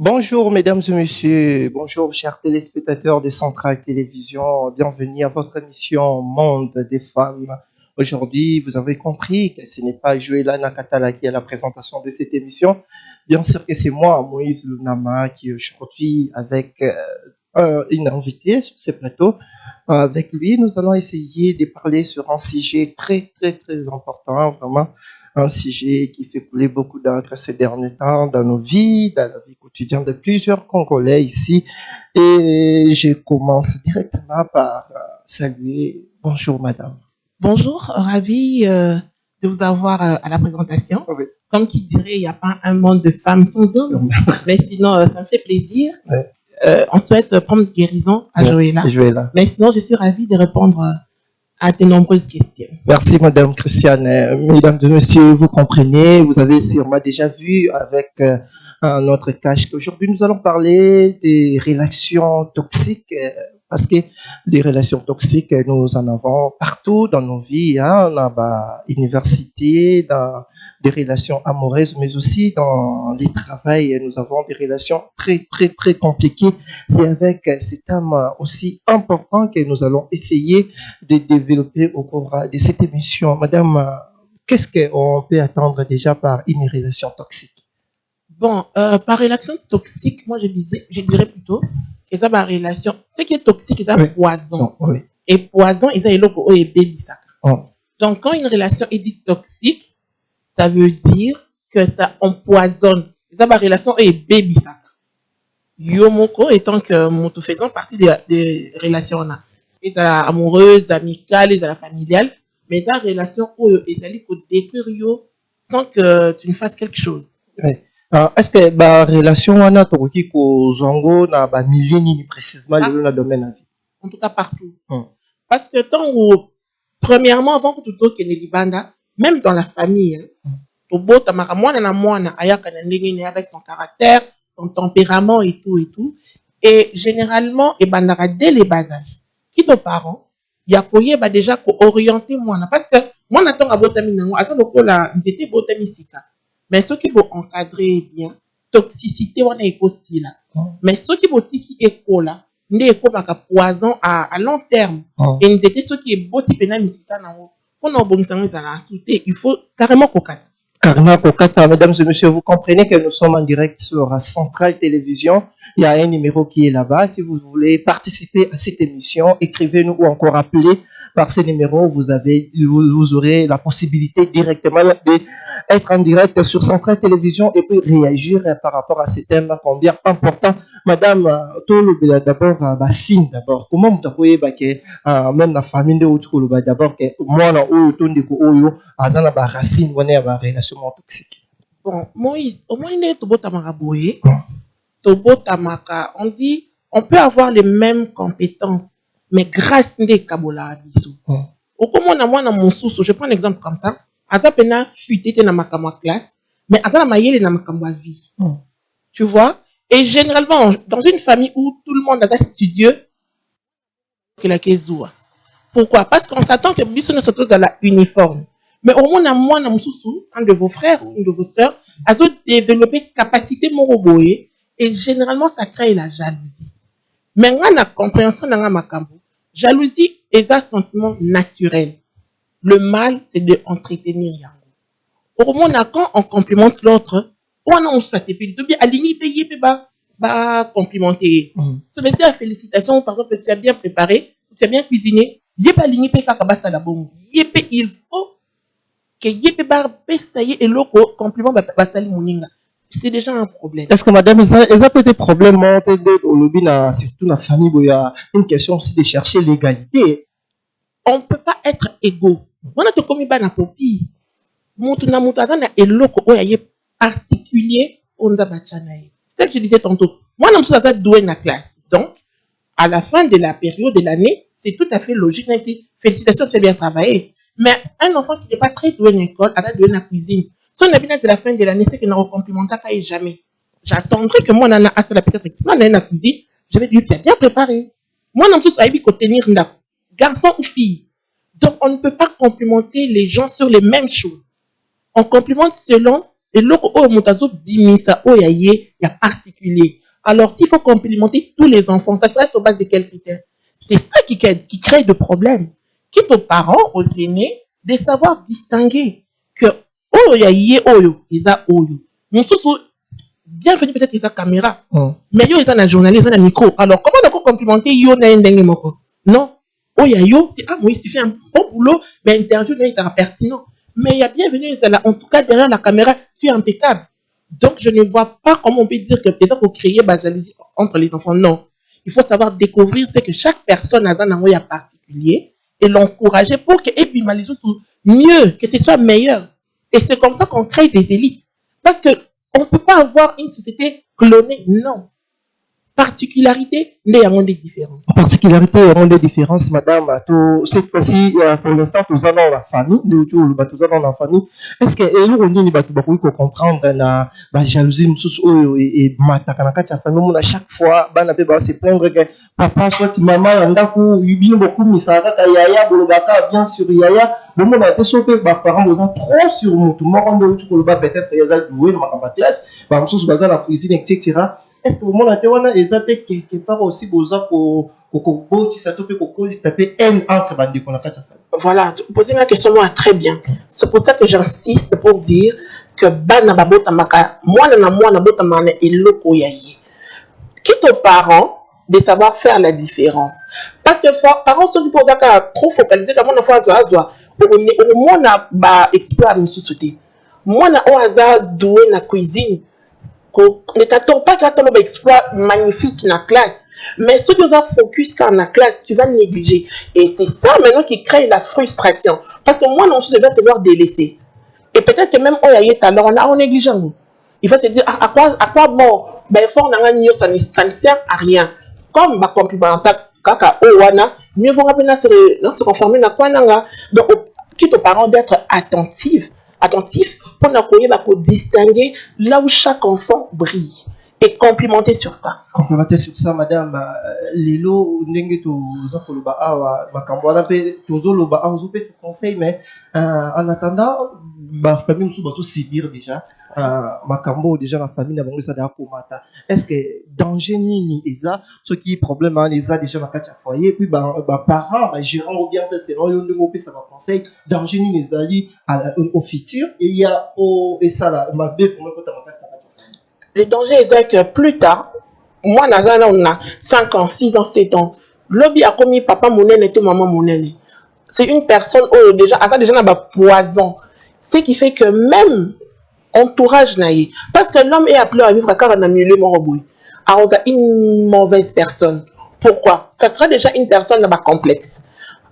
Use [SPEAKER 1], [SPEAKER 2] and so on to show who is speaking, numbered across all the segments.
[SPEAKER 1] Bonjour mesdames et messieurs, bonjour chers téléspectateurs de Centrale Télévision, bienvenue à votre émission Monde des femmes. Aujourd'hui, vous avez compris que ce n'est pas Joëlla Nakatala qui est à la présentation de cette émission. Bien sûr que c'est moi, Moïse Lunama, qui aujourd'hui avec une invitée sur ce plateau. Avec lui, nous allons essayer de parler sur un sujet très important, vraiment un sujet qui fait couler beaucoup d'encre ces derniers temps dans nos vies, dans la vie quotidienne de plusieurs Congolais ici. Et je commence directement par saluer. Bonjour, madame.
[SPEAKER 2] Bonjour, ravi de vous avoir à la présentation.
[SPEAKER 1] Oui.
[SPEAKER 2] Comme qui dirait, il n'y a pas un monde de femmes sans hommes, mais sinon, ça me fait plaisir.
[SPEAKER 1] Ouais.
[SPEAKER 2] On souhaite prendre guérison à Joëlla.
[SPEAKER 1] Joëlla.
[SPEAKER 2] Mais sinon, je suis ravie de répondre à tes nombreuses questions.
[SPEAKER 1] Merci, madame Christiane. Mesdames et messieurs, vous comprenez, vous avez sûrement déjà vu avec notre cache qu'aujourd'hui nous allons parler des relations toxiques, parce que les relations toxiques, nous en avons partout dans nos vies, hein, dans la université, dans des relations amoureuses, mais aussi dans les travails, nous avons des relations très compliquées. C'est avec cet thème aussi important que nous allons essayer de développer au cours de cette émission. Madame, qu'est-ce qu'on peut attendre déjà par une relation toxique?
[SPEAKER 2] Bon, par relation toxique, moi je dirais plutôt que ça par relation, ce qui est toxique, c'est un poison.
[SPEAKER 1] Oui.
[SPEAKER 2] Et poison, c'est eloko et baby ça. Donc quand une relation est dite toxique, ça veut dire que ça empoisonne. Ça par relation et baby ça. Yomoko étant que nous faisons partie des relations là. Et à la amoureuse, amicale, et à la familiale, mais ta relation où ils allaient détruire yo sans que tu ne fasses quelque chose.
[SPEAKER 1] Oui. Est-ce que la relation wana tokoki ko zongo na ba millénaires précisément le na domaine la vie?
[SPEAKER 2] En tout cas partout. Parce que tant où premièrement avant que tu toques les libanda, même dans la famille, tu beau ta makamwana na mwana ayaka na ndenge avec son caractère, son tempérament et tout. Et généralement et bandara dès les bas âges. Qui te parents, il y a koye ba déjà ko orienter mwana parce que moi n'attends à botami nango attends ko la nzete botami sika. Mais ceux qui vont encadrer bien, toxicité, on est aussi là. Mais ceux qui vont tiki éco là, n'est pas poison à long terme. Et nous étions ceux qui est beau type d'amisita nango. On a bon sang à sauter, il faut carrément coca.
[SPEAKER 1] Carrément coca, mesdames et messieurs, vous comprenez que nous sommes en direct sur Centrale Télévision. Il y a un numéro qui est là-bas. Si vous voulez participer à cette émission, écrivez-nous ou encore appelez par ce numéro. Vous aurez la possibilité directement d'être en direct sur Centrale Télévision et puis réagir par rapport à ce thème combien important. Madame, d'abord, signe d'abord. Comment vous pouvez même la famille de Outro, d'abord, moi, na racine, on est à relation toxique.
[SPEAKER 2] Bon, Moïse, au moins, on dit, on peut avoir les mêmes compétences, mais grâce à des kabola biso. Au comment on a mon sous, je prends un exemple comme ça. Aza pena fuité na makama classe, mais aza na mayele na makama vie. Tu vois? Et généralement, dans une famille où tout le monde a studieux, que la kezoua. Pourquoi? Parce qu'on s'attend que biso ne se trouve à la uniforme. Mais au moins, moi, un de vos frères ou une de vos sœurs, a développé capacité moroboé, et généralement, ça crée la jalousie. Mais on a la compréhension dans la makambo. Jalousie est un sentiment naturel. Le mal, c'est de entretenir yango. Au moment quand on complimente l'autre, on ça c'est plus bien aligné payer ba complimenter. Se laisser la félicitation, par exemple, tu as bien préparé, tu as bien cuisiné, yépa aligné payer kakabasa la bombe. Yépa il faut que yépa bar pesaye et loko compliment basali moninga. C'est déjà un problème.
[SPEAKER 1] Est-ce que madame, ça peut être problème au lobby surtout dans la famille où il y a une question aussi de chercher l'égalité.
[SPEAKER 2] On ne peut pas être égaux. On a tout commis na popi. Moutou na moutazana et loko oyaye particulier on a bachanaye. C'est ce que je disais tantôt. Moi, je suis doué na classe. Donc, à la fin de la période de l'année, c'est tout à fait logique. Félicitations, tu as bien travaillé. Mais un enfant qui n'est pas très doué à l'école, a doué na cuisine. Si on a bien à la fin de l'année, c'est qu'il n'a complimenté pas jamais. J'attendrai que moi, on a la peut-être dans la cuisine, je vais lui dire, tu as bien préparé. Moi, je suis habitué à tenir garçon ou fille. Donc, on ne peut pas complimenter les gens sur les mêmes choses. On complimente selon Et l'autre, oh, moutazo bimisa, oh, y a particulier. Alors, s'il faut complimenter tous les enfants, ça serait sur base de quels critères? C'est ça qui crée de problèmes. Quitte aux parents, aux aînés, de savoir distinguer que, oh, ils ont, mon sous, bienvenue peut-être ils ont caméra. Mais ils ont un journaliste, ils ont un micro. Alors, comment d'accord complimenter, yo, na un moko? Non. Oh, c'est, ah, oui, tu fais un bon boulot, mais l'interview n'est pas pertinent. Mais il y a bienvenue, en tout cas, derrière la caméra, tu es impeccable. Donc, je ne vois pas comment on peut dire que peut-être pour créer la jalousie entre les enfants. Non. Il faut savoir découvrir ce que chaque personne a dans un moyen particulier et l'encourager pour que, et puis, mieux, que ce soit meilleur. Et c'est comme ça qu'on crée des élites. Parce que on ne peut pas avoir une société clonée. Non. Particularité, mais il y a des différences.
[SPEAKER 1] Particularité, il y a des différences, madame. Cette fois-ci, pour l'instant, nous allons dans la famille. Nous allons dans la famille. Est-ce que nous allons comprendre la jalousie et à chaque fois, se plaindre que papa, soit maman, bien sûr, yaya, le monde a été sauvé par parents, trop sur nous. Tout le monde, peut-être, il y a doué dans ma classe, la cuisine, etc. Est-ce que vous m'avez dit que quelque part aussi besoin
[SPEAKER 2] voilà, poser ma question moi très bien. C'est pour ça que j'insiste pour dire que bana babota maka moi na bota mana et loko yayi. Quitte aux parents de savoir faire la différence. Parce que parents sont qui posent à trop focaliser comme on a fait à moi na ba exploit me sous-sauter. Moi na au hasard doué na cuisine. Ne t'attends pas qu'à ça un exploit magnifique dans la classe. Mais ce que tu as focus dans la classe, tu vas négliger. Et c'est ça maintenant qui crée la frustration. Parce que moi, non, je vais te voir délaisser. Et peut-être que même on a négligent. Il va te dire, à quoi bon, ben fort ça ne sert à rien. Comme ma complémentaire, kaka owana, mieux vaut rappeler se conformer à quoi nanga. Donc, quitte aux parents d'être attentifs pour distinguer là où chaque enfant brille et complimenter sur ça.
[SPEAKER 1] Complimenter sur ça, madame. Lelo, ndenge to zakoloba awa makambwana pe tozoloba awa zope ce conseil, mais en attendant, ma famille nous va subir déjà. Makambo déjà la famille n'a pas ça d'akomata. Est-ce que danger nini eza ce qui problème les a déjà dans quatre foyer puis parents gérant ou bien c'est non yo ndenge ça va conseil danger nini ezali au futur et il y a et ça là ma belle faut me côté ma casse.
[SPEAKER 2] Le danger est que plus tard, moi nazana on a 5 ans, 6 ans, 7 ans, lobby a commis papa monene et maman monene. C'est une personne déjà a déjà na poison. Ce qui fait que même entourage naïe. Parce que l'homme est appelé à vivre car on a mieux mon robot. Alors, on a une mauvaise personne. Pourquoi? Ça sera déjà une personne complexe.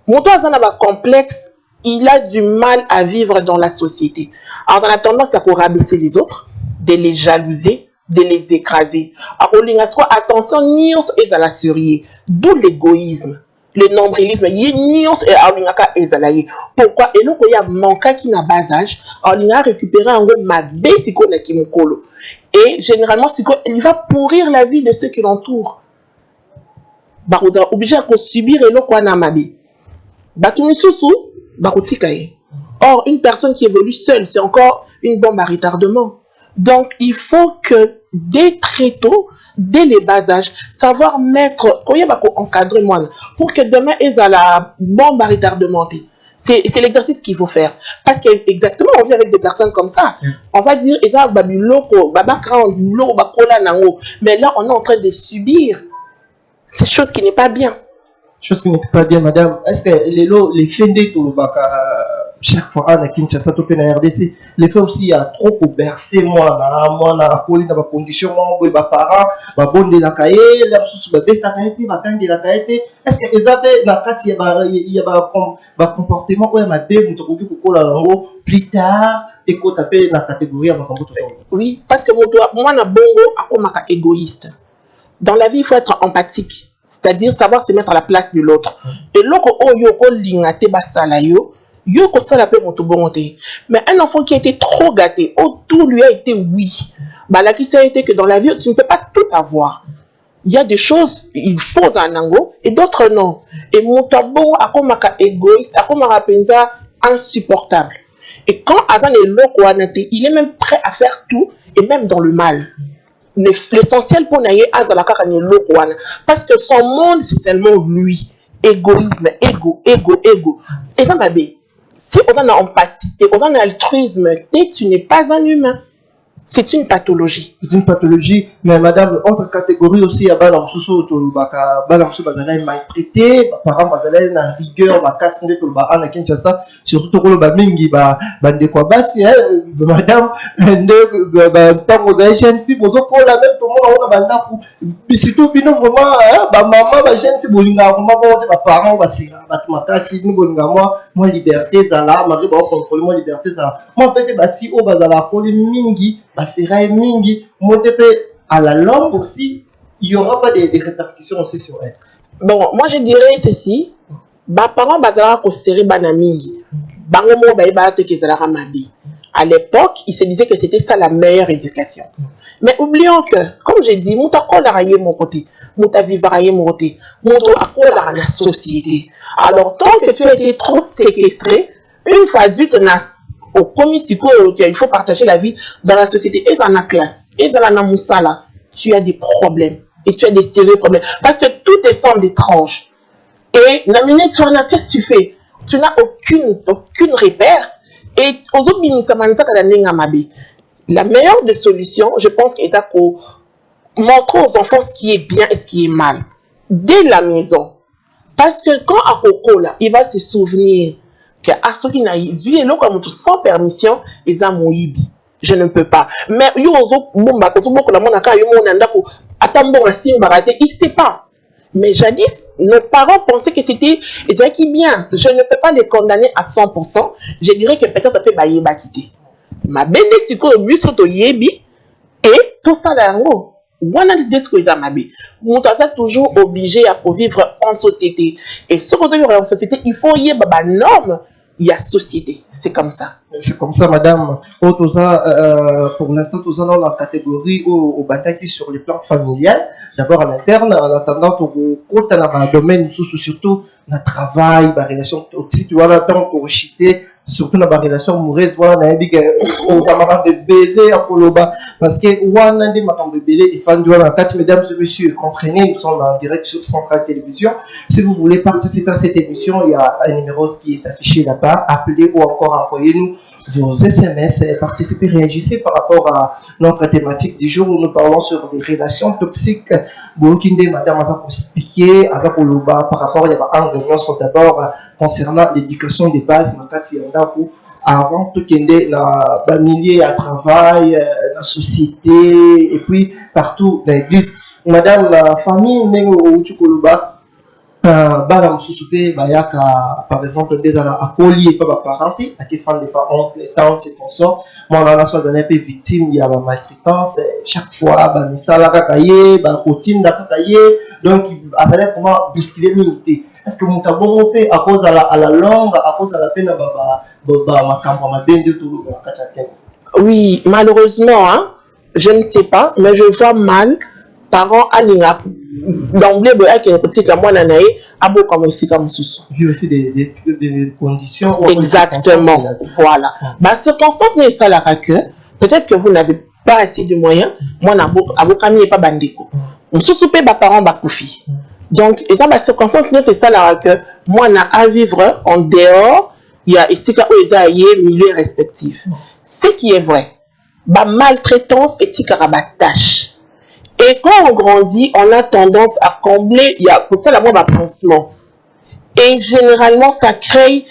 [SPEAKER 2] Mon toit complexe, il a du mal à vivre dans la société. Alors, on a tendance à rabaisser les autres, de les jalouser, de les écraser. Alors, on a attention, nions et à la surrier. D'où l'égoïsme. Le nombrilisme, pourquoi? Et nous, il y a manqué qui n'a pas d'âge, on a récupéré un gros mabé, et généralement, il va pourrir la vie de ceux qui l'entourent. Bah, vous êtes obligé de subir et l'autre, on a mabé. Bah, tout le monde, or, une personne qui évolue seule, c'est encore une bombe à retardement. Donc, il faut que dès très tôt, dès les bas âges, savoir mettre, encadrer moi, pour que demain, ils aient la bombe à retardement. C'est l'exercice qu'il faut faire. Parce qu'exactement, on vit avec des personnes comme ça. On va dire, mais là, on est en train de subir ces choses qui n'est pas bien.
[SPEAKER 1] Chose qui n'est pas bien, madame. Est-ce que les faits de chaque fois à Kinshasa, tout en RDC, les faits aussi, il y a trop pour bercer moi, dans la condition, moi, parents, bon de la cahier, la sous la bête à cahier, de la cahier. Est-ce que les avaient la carte, il y a un comportement, où il y a ma bête, plus tard, et qu'on t'appelle la catégorie à ma
[SPEAKER 2] oui, parce que moi, na bongo, à égoïste. Dans la vie, il faut être empathique. C'est-à-dire savoir se mettre à la place de l'autre. Et l'autre, mais un enfant qui a été trop gâté, tout lui a été oui. Bah, la question a été que dans la vie, tu ne peux pas tout avoir. Il y a des choses, il faut un ango, et d'autres non. Et mon tabou, à comme égoïste, à comme insupportable. Et quand Azan est loco, il est même prêt à faire tout, et même dans le mal. L'essentiel pour Naye Azalaka est loco. Parce que son monde, c'est seulement lui. Égoïsme, ego. Et ça, si on a empathie, on a altruisme, tu n'es pas un humain. C'est une pathologie.
[SPEAKER 1] C'est une pathologie, mais madame, autre catégorie aussi, il y a Balamsousso, Balamsou Bazala est maltraité, parents Bazala est en rigueur, casse de Tolba, Anna Kinshasa, surtout pour le Bamingi, Bande Kwabasi, madame, tant que vous avez jeune fille, vous avez la même, tout le monde a Banda, surtout, vraiment, maman, jeune fille, Bolinga, parents, Basira, Batmakasi, moi, liberté, Zala, Marie, contrôle, moi, liberté, Zala. Moi, peut-être, ma fille, au Bazala, pour les Mingi, Mingi, à la longue aussi, il n'y aura pas des répercussions aussi sur elle.
[SPEAKER 2] Bon, moi je dirais ceci. Parents bazara ko serrer bana mingi. Bango mo ba ba te kezala mabi. À l'époque, ils se disaient que c'était ça la meilleure éducation. Mais oublions que, comme j'ai dit, mouta kola raye mon côté, mouta vivraye mon côté, mouta kola la société. Alors tant que tu as été trop séquestré, une fois adulte, au premier il faut partager la vie dans la société et dans la classe et dans la namoussala, tu as des problèmes et tu as des sérieux problèmes parce que tout est sans d'étrange et namine tu en as, qu'est-ce que tu fais, tu n'as aucune repère et aux autres la meilleure des solutions, je pense que c'est pour montrer aux enfants ce qui est bien et ce qui est mal dès la maison, parce que quand à Coco là il va se souvenir que Asoki na izui elo comme tout sans permission les amoyibi je ne peux pas mais yo ozo bomba ko boko la mona ka yo mona ndako atambo asim barate il sait pas mais jadis nos parents pensaient que c'était qui bien je ne peux pas les condamner à 100%, je dirais que peut-être un peu bayeba quitter ma bende siko biso to yebi et tout ça là ngo wana desko ezamabe mutu aza toujours obligé à vivre en société et ce qu'on veut en société il faut y avoir des normes, il y a société, c'est comme ça.
[SPEAKER 1] C'est comme ça, madame. Pour l'instant, tout ça dans la catégorie au bataille sur le plan familial. D'abord à l'interne, en attendant pour compte dans le domaine surtout dans le travail, la relation toxique, voilà, donc pour chiter, surtout dans la relation amoureuse, voilà, on a dit qu'on va bébé à Koloba, parce que on a dit que bébé et fan de la carte, mesdames et messieurs, comprenez, nous sommes en direct sur Centrale Télévision. Si vous voulez participer à cette émission, il y a un numéro qui est affiché là-bas, appelez ou encore envoyez-nous vos SMS, participez, réagissez par rapport à notre thématique du jour où nous parlons sur des relations toxiques. Bolokinde, madame, a expliqué par rapport à un réunion sont d'abord concernant l'éducation des bases, avant tout le milieu à travail, la société, et puis partout dans l'église. Madame, la famille, bana mususupe bayaka par exemple dans la akoli et pas parenté à qui font des parents les tantes et consorts moi on a soit un peu victime il y a la maltraitance chaque fois ba misala kakaye ba routine da kakaye donc à travers vraiment bousculer l'unité est-ce que mon tabon peut à cause à la longue à cause à la peine makambo mabende tout la kachate.
[SPEAKER 2] Oui, malheureusement hein, je ne sais pas mais je vois mal parents alinga d'emblée qui est petit comme moi nanae abo comme aussi comme sous
[SPEAKER 1] vu aussi des conditions
[SPEAKER 2] exactement voilà bah circonstance n'est pas la que peut-être que vous n'avez pas assez de moyens moi abo kami est pas bandeko on se soupe ba parents ba koufi donc et ça ma circonstance n'est c'est ça la que moi na à vivre en dehors il y a ici ka ozaye milieu respectif ce qui est vrai ba maltraitance et tâche. Et quand on grandit, on a tendance à combler, il y a pour ça la mode pansement. Et généralement, ça crée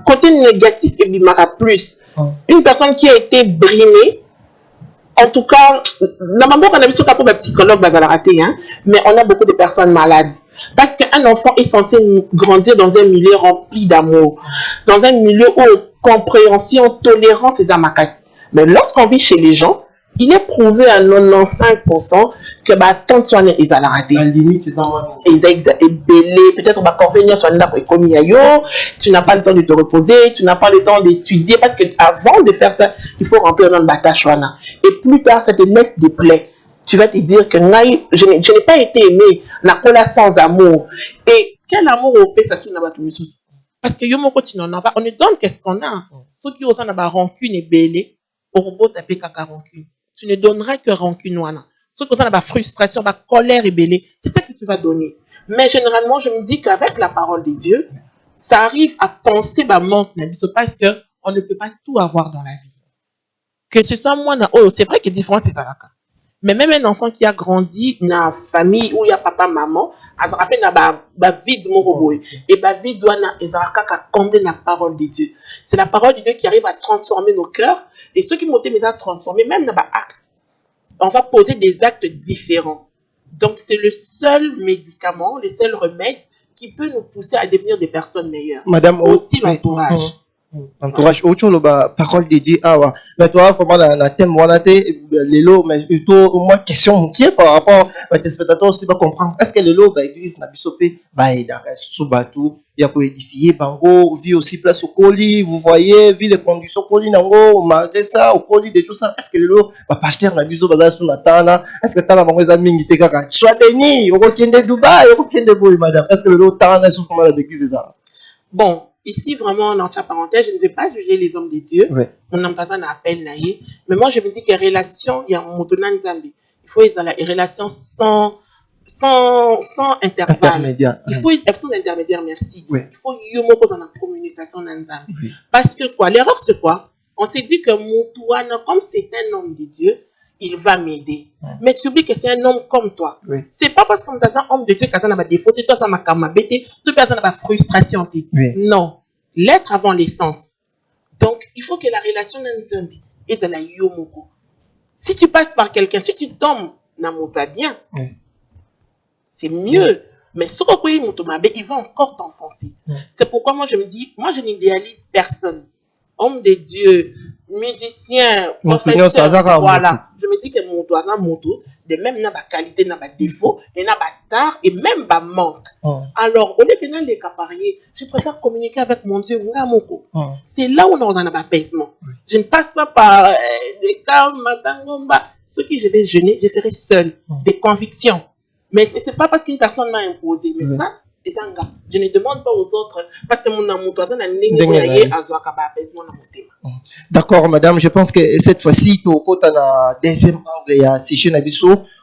[SPEAKER 2] côté négatif et bimara plus. Une personne qui a été brimée, en tout cas, normalement, on a vu ce qu'on appelle psychologue, mais on a beaucoup de personnes malades. Parce qu'un enfant est censé grandir dans un milieu rempli d'amour, dans un milieu où compréhension, tolérance et amakas. Mais lorsqu'on vit chez les gens, il est prouvé à 95% que tant soit les raté.
[SPEAKER 1] À la limite, c'est dans moi.
[SPEAKER 2] Peut-être on va convenir sur tu n'as pas le temps de te reposer, tu n'as pas le temps d'étudier parce que avant de faire ça, il faut remplir notre batache. Et plus tard, ça te laisse des plaies. Tu vas te dire que je n'ai pas été aimé, n'a pas sans amour. Et quel amour au pays ça se n'a pas tout. Parce que yo moko tu n'en as pas, on ne donne qu'est-ce qu'on a. Ceux qui osent en avoir rancune et belé, au robot taper caca rancune. Tu ne donneras que rancune wana. Ceux qui osent en avoir frustration, colère et belé, c'est ça que tu vas donner. Mais généralement, je me dis qu'avec la parole de Dieu, ça arrive à penser manque parce que on ne peut pas tout avoir dans la vie. Que ce soit moi, c'est vrai que différent c'est ça. Mais même un enfant qui a grandi dans la famille où il y a papa, maman, a rappelé na vide mon robot. Et vide doit na combler la parole de Dieu. C'est la parole de Dieu qui arrive à transformer nos cœurs. Et ceux qui m'ont été à transformer, même dans acte, on va poser des actes différents. Donc c'est le seul médicament, le seul remède qui peut nous pousser à devenir des personnes meilleures.
[SPEAKER 1] Madame,
[SPEAKER 2] aussi l'entourage.
[SPEAKER 1] Entourage autre parole dédiée mais toi comment la thème voilà les lots mais plutôt moi question qui est par rapport à tes spectateurs aussi pas comprendre est-ce que les lots église na bisopé sous bateau il y a pour édifier bango vie aussi place au colis vous voyez vie les conditions colis nango malgré ça au colis de tout ça est-ce que les lots pasteur na biso bazala sur natana est-ce que tana bango za mingi te kaka soit béni au kende Dubaï au kende boy madame est-ce que le lot tana sur comment l'église ça
[SPEAKER 2] bon. Ici, vraiment, entre parenthèses, je ne vais pas juger les hommes de Dieu. Ouais. On n'a pas un appel, mais moi, je me dis que relation, il y a un motonan Zambie. Il faut être dans la relation sans intervalle. Il faut être sans intermédiaire, merci. Ouais. Il faut être dans la communication dans Zambie. Oui. Parce que quoi? L'erreur, c'est quoi? On s'est dit que Moutouana, comme c'est un homme de Dieu, il va m'aider. Ouais. Mais tu oublies que c'est un homme comme toi. Oui. C'est pas parce qu'on est un homme de Dieu que tu as des fautes, toi, tu as des frustration. Oui. Non. L'être avant l'essence. Donc, il faut que la relation est dans la yomoko. Si tu passes par quelqu'un, si tu tombes dans pas bien, oui. C'est mieux. Oui. Mais ce que il va encore t'enfoncer. Oui. C'est pourquoi moi je me dis, moi je n'idéalise personne. Homme de Dieu, musicien, professeur, voilà. Je me dis que mon doigt moto, de même n'a pas qualité, n'a pas défaut, et n'a pas tard, et même pas manque. Alors, au lieu que nous les caparier, je préfère communiquer avec mon Dieu, c'est là où on a un apaisement. Je ne passe pas par des cas, ce qui je vais jeûner, je serai seul, des convictions. Mais c'est pas parce qu'une personne m'a imposé, mais ça, je ne demande pas aux autres parce que mon amour
[SPEAKER 1] d'accord madame je pense que cette fois-ci tu as la deuxième angle si je n'ai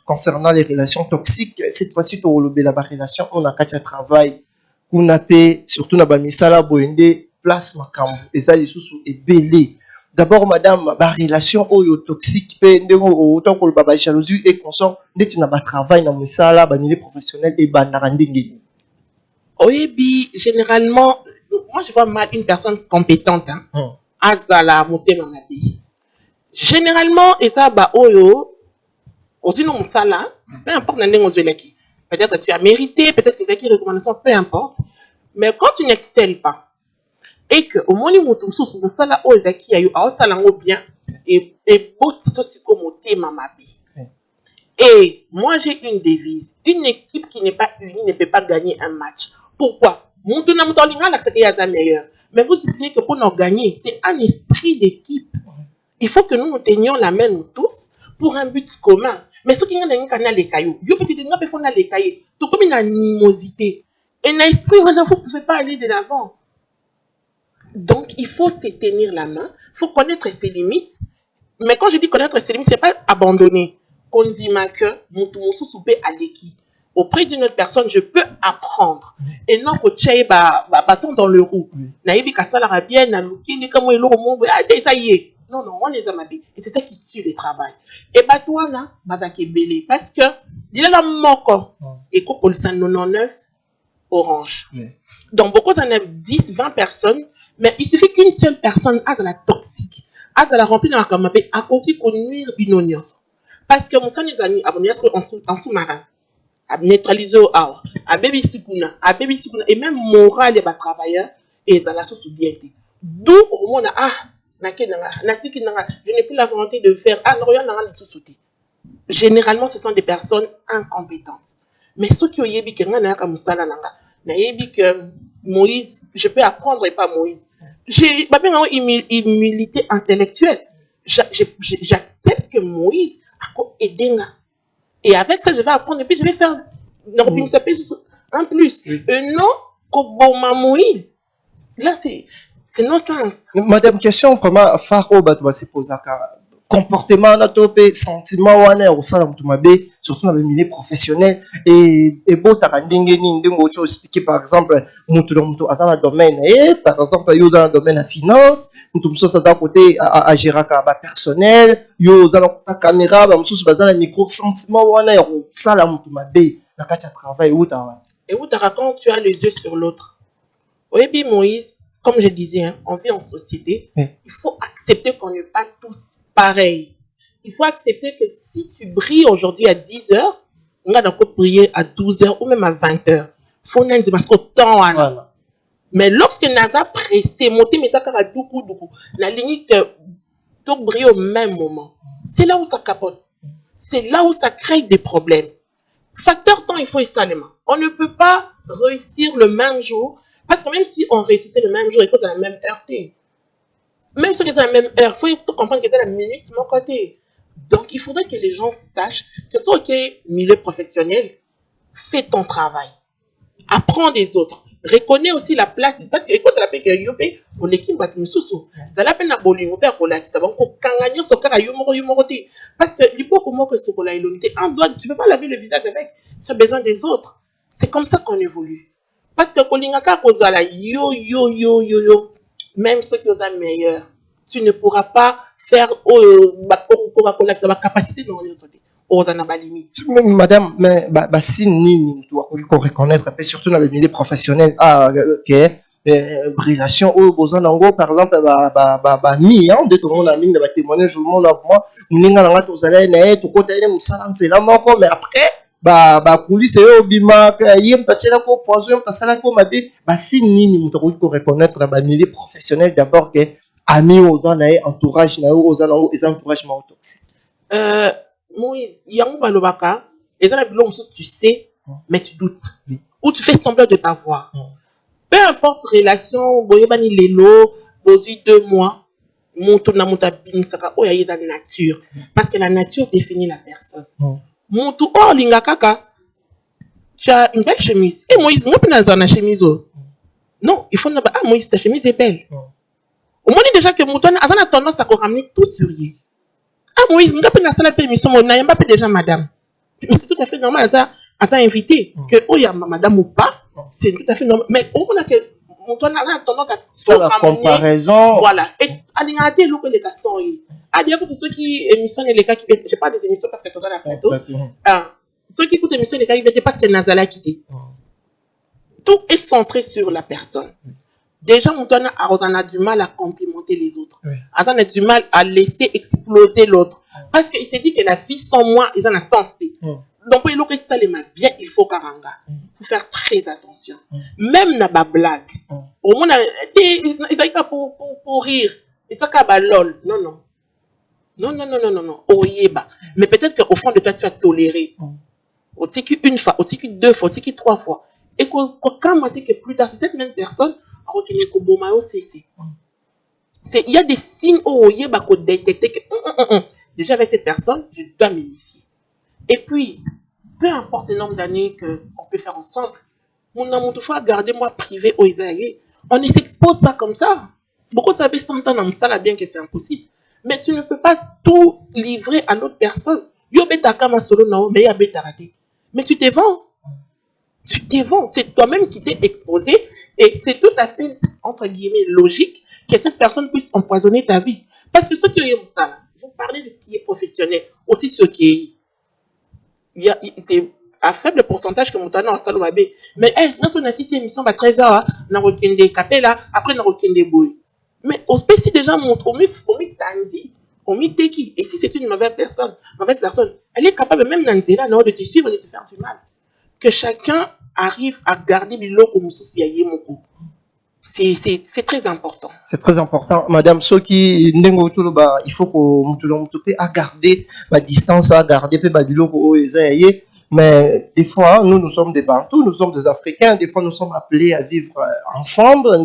[SPEAKER 1] concernant les relations toxiques cette fois-ci tu as la relation on a qu'à travail qu'on a fait surtout na bamisala boende place makam et ça les sous est belé d'abord madame la relation toxique autant que le jalousie et consort net na ba travail na misala ba milieu professionnel et ba narandingi.
[SPEAKER 2] Oui, généralement, moi je vois mal une personne compétente, azala monter dans ma vie. Généralement, et ça, aussi non sala, peu importe peut-être que tu as mérité, peut-être que c'est une recommandation, peu importe. Mais quand tu n'excelles pas, et que au moins, tu sous sala, qui a eu, bien, et beau, tu comme ma vie. Et moi, j'ai une devise. Une équipe qui n'est pas unie ne peut pas gagner un match. Pourquoi? Mais vous oubliez que pour nous gagner, c'est un esprit d'équipe. Il faut que nous tenions la main nous tous pour un but commun. Mais ce qui est dans les cailloux, il faut les cailloux. Tout comme une animosité. Et un esprit, vous ne pouvez pas aller de l'avant. Donc, il faut se tenir la main. Il faut connaître ses limites. Mais quand je dis connaître ses limites, c'est pas abandonner. Qu'on dit que à l'équipe. Auprès d'une autre personne, je peux apprendre. Et non que tu bâton dans le roue. Naïbi Kassala bien, Nalouki, comme le monde, ça y est. Non, on les a mabés. Et c'est ça qui tue le travail. Et toi, là, belé. Parce que, il y a la moko. Et qu'on police 99 orange. Donc, beaucoup d'en a 10, 20 personnes. Mais il suffit qu'une seule personne a de la toxique. A de la remplie dans la camabé, à côté qu'on nuire binonio. Parce que mon sang les amis, en sous-marin. À neutraliser à baby sukuna, et même moral et travailleur et dans la source bien. D'où au moins je n'ai plus la volonté de faire généralement ce sont des personnes incompétentes. Mais ceux qui ont yébi que Moïse, je peux apprendre et pas Moïse. J'ai une humilité intellectuelle. J'accepte que Moïse a aidé. Et avec ça, je vais apprendre et puis je vais faire un plus. Non, comme Moïse. Là, c'est non-sens.
[SPEAKER 1] Madame, question vraiment phare au bateau se pose comportement na topé sentiment wana au sein de mabe surtout dans le milieu professionnel et beau tarandingue ni ndingo tu expliquer par exemple mutu mutu dans le domaine et par exemple yo dans le domaine de la finance mutu muso ça d'un côté à gérer ka personnel yo dans la caméra ba muso dans le micro sentiment wana au ça la mutu mabe na kati ya travail ou ta
[SPEAKER 2] et où quand tu as les yeux sur l'autre. Oui, puis Moïse, comme je disais, hein, on vit en société, il faut accepter qu'on n'est pas tous pareil. Il faut accepter que si tu brilles aujourd'hui à 10 heures, on va encore briller à 12 heures ou même à 20 heures. Faut n'en dire parce qu'au temps, voilà. Mais lorsque Naza pressé, monter mes takara à doukou, la ligne te brille au même moment. C'est là où ça capote. C'est là où ça crée des problèmes. Facteur temps, il faut seulement. On ne peut pas réussir le même jour, parce que même si on réussissait le même jour et que c'est la même heure, même si c'est la même heure, il faut comprendre que c'est la minute de mon côté. Donc, il faudrait que les gens sachent que c'est OK, milieu professionnel, fais ton travail. Apprends des autres. Reconnais aussi la place. Parce que, écoute, la paix que yopé, pour l'équipe, bah, tu me sous. Ça la peine à bolingo, père, pour la, ça va encore kanganyo, so kara, yomorote. Parce que, l'hypo, comment que ce qu'on a ilonité, un doigt, tu peux pas laver le visage avec. Tu as besoin des autres. C'est comme ça qu'on évolue. Parce que, kolingaka, kozala, yo, même ceux qui sont meilleurs, tu ne pourras pas faire, la capacité de
[SPEAKER 1] Madame, mais si ni tu dois reconnaître un peu surtout dans le milieu professionnel ok relation au besoin d'ango par exemple mi de tout le monde a mis de témoignage au monde moi ninga nga to zala na to kota ene musala nzela moko mais après police yo bima yem tachela ko poison yem tasala ko mabe si ni mutu ko reconnaître dans le milieu professionnel d'abord que ami aux ans entourage na aux ans les entourage toxique
[SPEAKER 2] Moïse, yango balobaka, et ça la tu sais, mais tu doutes. Ou tu fais semblant de pas voir. Peu importe relation, boyebani lelo, bozi 2 mois, monto na monta binisaka, oh ya la nature. Parce que la nature définit la personne. Monto, oh lingakaka, tu as une belle chemise. Et Moïse, n'a pas na chemise. Non, il faut Moïse, ta chemise est belle. Au moins déjà que monto a tendance à ramener tout sur lui. Moïse, n'a pas la permission, on n'a pas déjà madame. C'est tout à fait normal, ça invité. Que, oh, il y a madame ou pas, c'est tout à fait normal. Mais, on a que, mon toit a tendance à
[SPEAKER 1] ça, la comparaison.
[SPEAKER 2] Voilà. Et, à l'ingénieur, l'eau que les cas sont, à dire que ceux qui émissionnent les cas qui, je pas des émissions parce que tout ça la photo. Ceux qui écoutent l'émission, les cas qui étaient parce que Nazala a quitté. Tout est centré sur la personne. Déjà, Moutouana a du mal à complimenter les autres. Azan a du mal à laisser exploser l'autre. Parce qu'il s'est dit que la vie sans moi, ils en ont sensé. Donc, pour que ça les met bien, il faut karanga. Il faut faire très attention. Même na ba blague. Au moins, ils ont pour rire. Ils ont lol. Non. Oyeba. Mais peut-être qu'au fond de toi, tu as toléré. Au tiki une fois, au tiki 2 fois, au tiki 3 fois. Et quand on dit que plus tard, c'est cette même personne, il y a des signes où il y a détecter que déjà avec cette personne, je dois m'initier. Et puis, peu importe le nombre d'années qu'on peut faire ensemble, mon amour, il faut garder moi privé au Isaïe. On ne s'expose pas comme ça. Beaucoup savent s'entendre dans ça bien que c'est impossible. Mais tu ne peux pas tout livrer à l'autre personne. Mais tu te vends. Tu te vends. C'est toi-même qui t'es exposé. Et c'est tout à fait, entre guillemets, logique que cette personne puisse empoisonner ta vie. Parce que ceux qui ont ça, vous parlez de ce qui est professionnel, aussi ce qui est. C'est à faible pourcentage que mon talent a salé. Mais, dans son assise émission, 13 heures, on a retenu des capellas, après on a retenu des bouilles. Mais au spécial, déjà, on met Tandy, on met Teki. Et si c'est une mauvaise personne, elle est capable même d'Anzela, de te suivre et de te faire du mal. Que chacun arrive à garder l'eau comme c'est très important.
[SPEAKER 1] C'est très important. Madame Soki, il faut qu'on à garder la distance, à garder mais des fois, nous sommes des Bantous, nous sommes des Africains, des fois nous sommes appelés à vivre ensemble.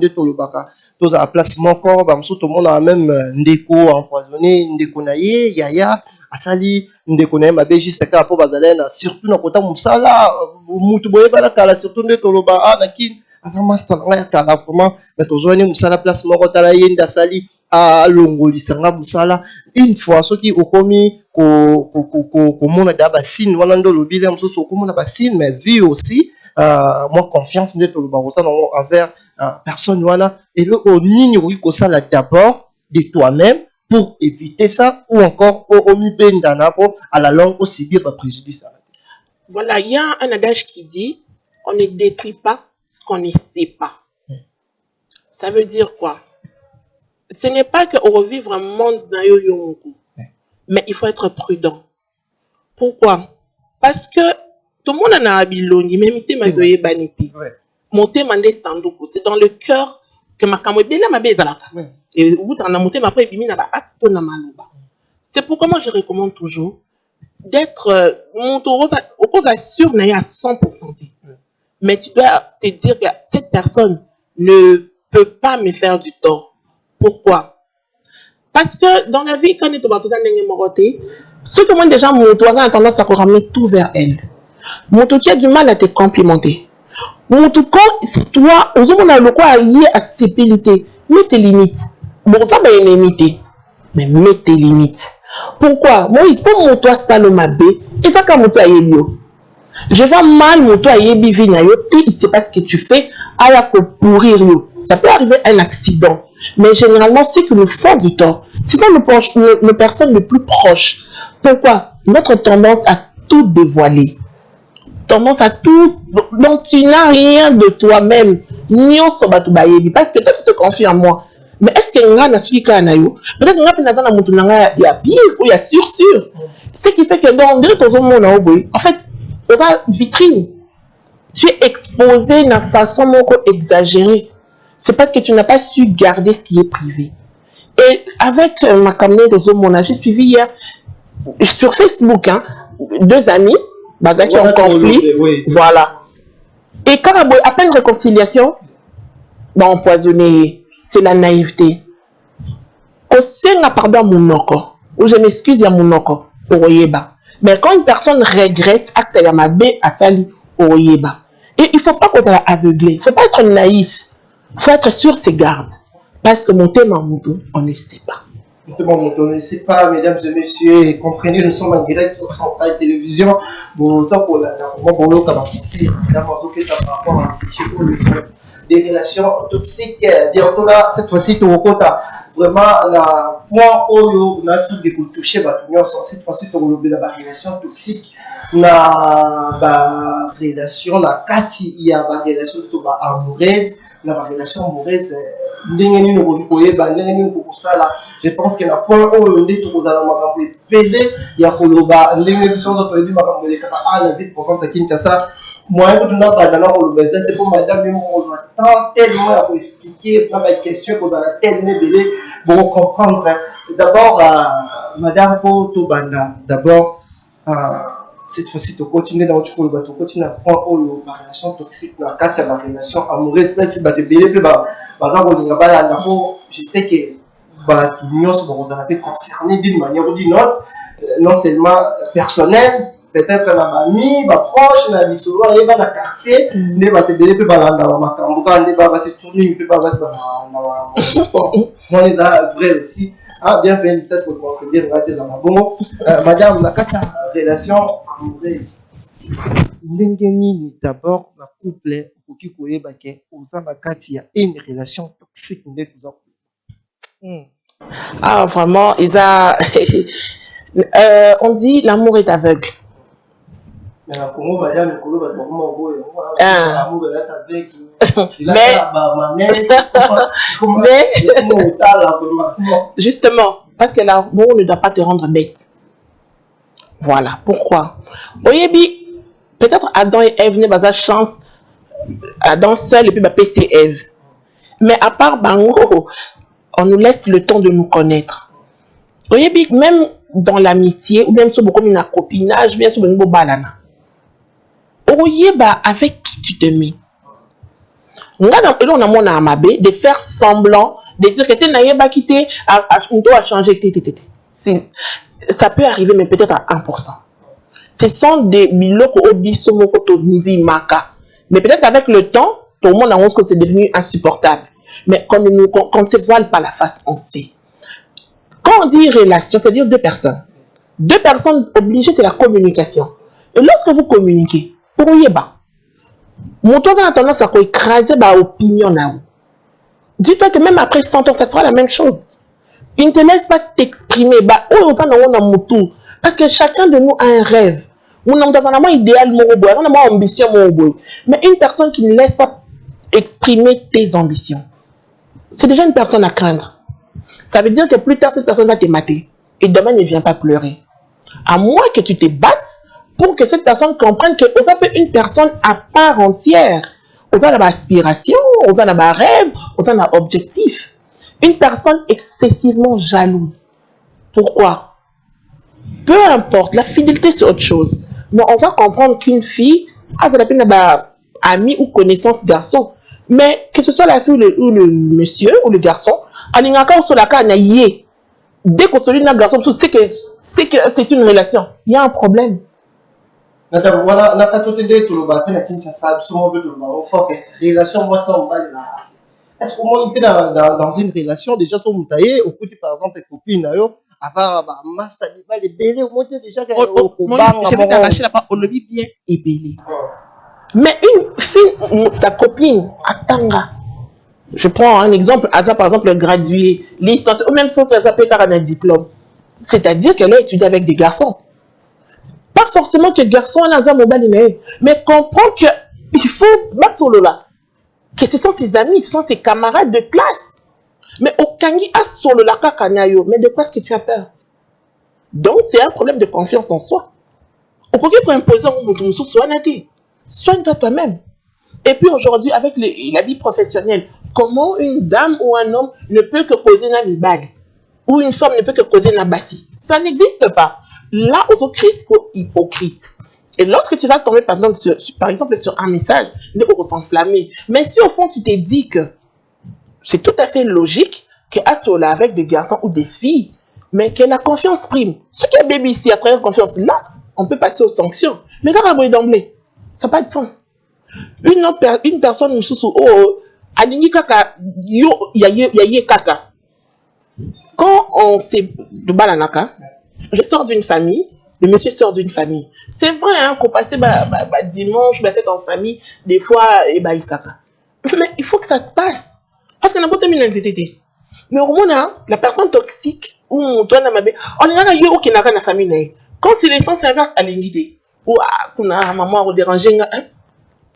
[SPEAKER 1] Tous à la place mon corps, tout le monde a même ndeko empoisonné, ndeko naye, yaya, asali, ndeko naye, ma béji, c'est pour bazalena, surtout dans le côté moussala, moutou boye balakala, surtout ndeko loba, nakin, asa master nga ya kala vraiment mais tozwani musala place moko tala yenda sali a longolisanga musala une fois soki okomi komona da basine wana ndo lobile mosusu okomona basine mais vie aussi moi confiance nde toloba kosala envers personne wana et le nini okoki kosala d'abord de toi-même pour éviter ça ou encore omibendana po à la longue osibir ba préjudice.
[SPEAKER 2] Voilà, il y a un adage qui dit on ne détruit pas ce qu'on ne sait pas. Ça veut dire quoi? Ce n'est pas qu'on revivre un monde dans Yoyomoku, mais il faut être prudent. Pourquoi? Parce que tout le monde en a bilongi, même si tu banité. Monter mandé sanduku, c'est dans le cœur que ma kamwebela ma bezalaka. Et au bout d'un monté ma après bimi na ba acte na maluba. C'est pourquoi moi je recommande toujours d'être mon taureau sûr n'est à 100%. Mais tu dois te dire que cette personne ne peut pas me faire du tort. Pourquoi? Parce que dans la vie, quand on est au bateau ceux qui ont déjà mon toit a tendance à ramener tout vers elle. Mon qui a du mal à te complimenter. Mon tout quand toi, aux hommes on a le quoi à y à sécurité. Mets tes limites. Bon, ça va limiter. Mais mets tes limites. Pourquoi? Moi, il faut mon toit salomabé. Et ça, quand mon toit est bio. Je vais mal mon toit est bivinayo. Il sait pas ce que tu fais. À pourrir yo. Ça peut arriver un accident. Mais généralement, ceux qui nous font du tort, ce sont nos personnes les plus proches. Pourquoi? Notre tendance à tout dévoiler. Tendance à tout. Donc, tu n'as rien de toi-même. Parce que toi, tu te confies en moi. Mais est-ce que nous avons suivi Kanayo? Peut-être que nous avons il y a pire ou il y a sûr. Ce qui fait que dans le monde, en fait, on va vitrine. Tu es exposé d'une façon exagérée. C'est parce que tu n'as pas su garder ce qui est privé. Et avec ma caméra de Zomona, j'ai suivi hier sur Facebook deux amis qui ont conflit. Voilà. Et quand à peine réconciliation, empoisonné. C'est la naïveté. Pardon mon noko, ou je m'excuse à mon noko, mais quand une personne regrette, acte yamabe à sali, oyeba. Et il ne faut pas qu'on soit aveuglé, il ne faut pas être naïf, il faut être sur ses gardes. Parce que mon thème en mouton, on ne sait pas.
[SPEAKER 1] On ne sait pas, mesdames et messieurs, comprenez, nous sommes en direct sur Centrale Télévision. Bon, ça pour la des relations toxiques. Bientôt là, cette fois-ci, tu as vraiment la point où on a su de toucher cette fois-ci, tu as la relation toxique. La relation, la Cathy, il y a la relation amoureuse, la relation amoureuse. Je pense qu'il y a un point où on est tout à il y a Koloba, moi, je ne sais pas madame, tant tellement à expliquer, pas de questions qu'on a tellement délai pour comprendre. D'abord, madame Potobanda, d'abord, cette fois-ci, tu continues dans le bateau, tu continues à prendre la relation toxique, la relation amoureuse, je sais que nous sommes concernés d'une manière ou d'une autre, non seulement personnelle. Peut-être la famille, ma proche, la dissolution, et dans le quartier, ne va te donner plus balanda, ma camboura, ne va pas se tourner, ne peut pas se moi, les vrai aussi. Ah, bien fait, ça, c'est pour dire, bon, madame, la relation amoureuse. N'engeni d'abord, la couple, pour qui vous avez aux il y a une relation toxique.
[SPEAKER 2] Ah, vraiment, on dit l'amour est aveugle.
[SPEAKER 1] Mais
[SPEAKER 2] justement, parce que l'amour ne doit pas te rendre bête. Voilà pourquoi. Oyebi, peut-être Adam et Ève n'ont pas chance. Adam seul et puis PC Ève. Mais à part Bango, on nous laisse le temps de nous connaître. Oyebi, même dans l'amitié, ou même sur beaucoup de copinage, bien sûr, beaucoup de balana. Oyeba, avec qui tu te mets? On a mon amabé de faire semblant, de dire que tu n'as quitté, on doit changer. Ça peut arriver, mais peut-être à 1%. Ce sont des biloko obiso moko to maka. Mais peut-être qu'avec le temps, tout le monde a honte que c'est devenu insupportable. Mais quand on ne se voile pas la face, on sait. Quand on dit relation, c'est-à-dire deux personnes. Deux personnes obligées, c'est la communication. Et lorsque vous communiquez, pour y ba, mon tour a tendance à écraser ba opinion na ou. Dis-toi que même après 100 ans, ça sera la même chose. Il ne te laisse pas t'exprimer. Bah, on va dans mon tour. Parce que chacun de nous a un rêve. On a un idéal, on a une ambition. Mais une personne qui ne laisse pas exprimer tes ambitions, c'est déjà une personne à craindre. Ça veut dire que plus tard, cette personne va te mater. Et demain, ne vient pas pleurer. À moins que tu te battes pour que cette personne comprenne que on va une personne à part entière. On a une aspiration, on a un rêve, on a un objectif. Une personne excessivement jalouse. Pourquoi? Peu importe, la fidélité c'est autre chose. Mais on va comprendre qu'une fille a la peine d'avoir ami ou connaissance garçon. Mais que ce soit la fille ou le monsieur ou le garçon, dès qu'on se dit un garçon, c'est que c'est une relation. Il y a un problème.
[SPEAKER 1] Voilà, na katotende tout le bas, na Kinshasa, souvent de tout le bas, on fait relation, moi c'est un mal là. Est-ce qu'on est dans une relation déjà sur Moutaye, au côté par exemple des copines, à master les bébés, au moins déjà
[SPEAKER 2] je vais t'arracher là-bas, on le dit bien ébélé. Mais une fille, ta copine, attanga. Je prends un exemple, par exemple, gradué, licence, ou même sauf qu'elle peut faire un diplôme. C'est-à-dire qu'elle a étudié avec des garçons. Pas forcément que garçon a un mobile, mais comprend que il faut, que ce sont ses amis, ce sont ses camarades de classe. Mais au Kangi a solo la kakanayo, mais de quoi est-ce que tu as peur? Donc c'est un problème de confiance en soi. Au côté pour imposer un mouton, soigne-toi toi-même. Et puis aujourd'hui, avec la vie professionnelle, comment une dame ou un homme ne peut que causer un amibal ou une femme ne peut que causer un bassi? Ça n'existe pas. Là, on crée ce hypocrite. Et lorsque tu vas tomber, par exemple, sur un message, on va s'enflammer. Mais si au fond, tu t'es dit que c'est tout à fait logique qu'à cela avec des garçons ou des filles, mais que la confiance prime. Ce qui est bébé ici, après la confiance, là, on peut passer aux sanctions. Mais quand on va d'emblée, ça n'a pas de sens. Une personne, quand on s'est de balanaka, je sors d'une famille, le monsieur sort d'une famille. C'est vrai, hein, qu'on passe dimanche, fête en famille, des fois, il s'aka. Mais il faut que ça se passe. Parce qu'on a pas terminé l'identité. Mais au moins, la personne toxique, ou on est yo qui n'a pas la famille. Quand c'est les sens inverses à l'idée, ou qu'on a maman déranger,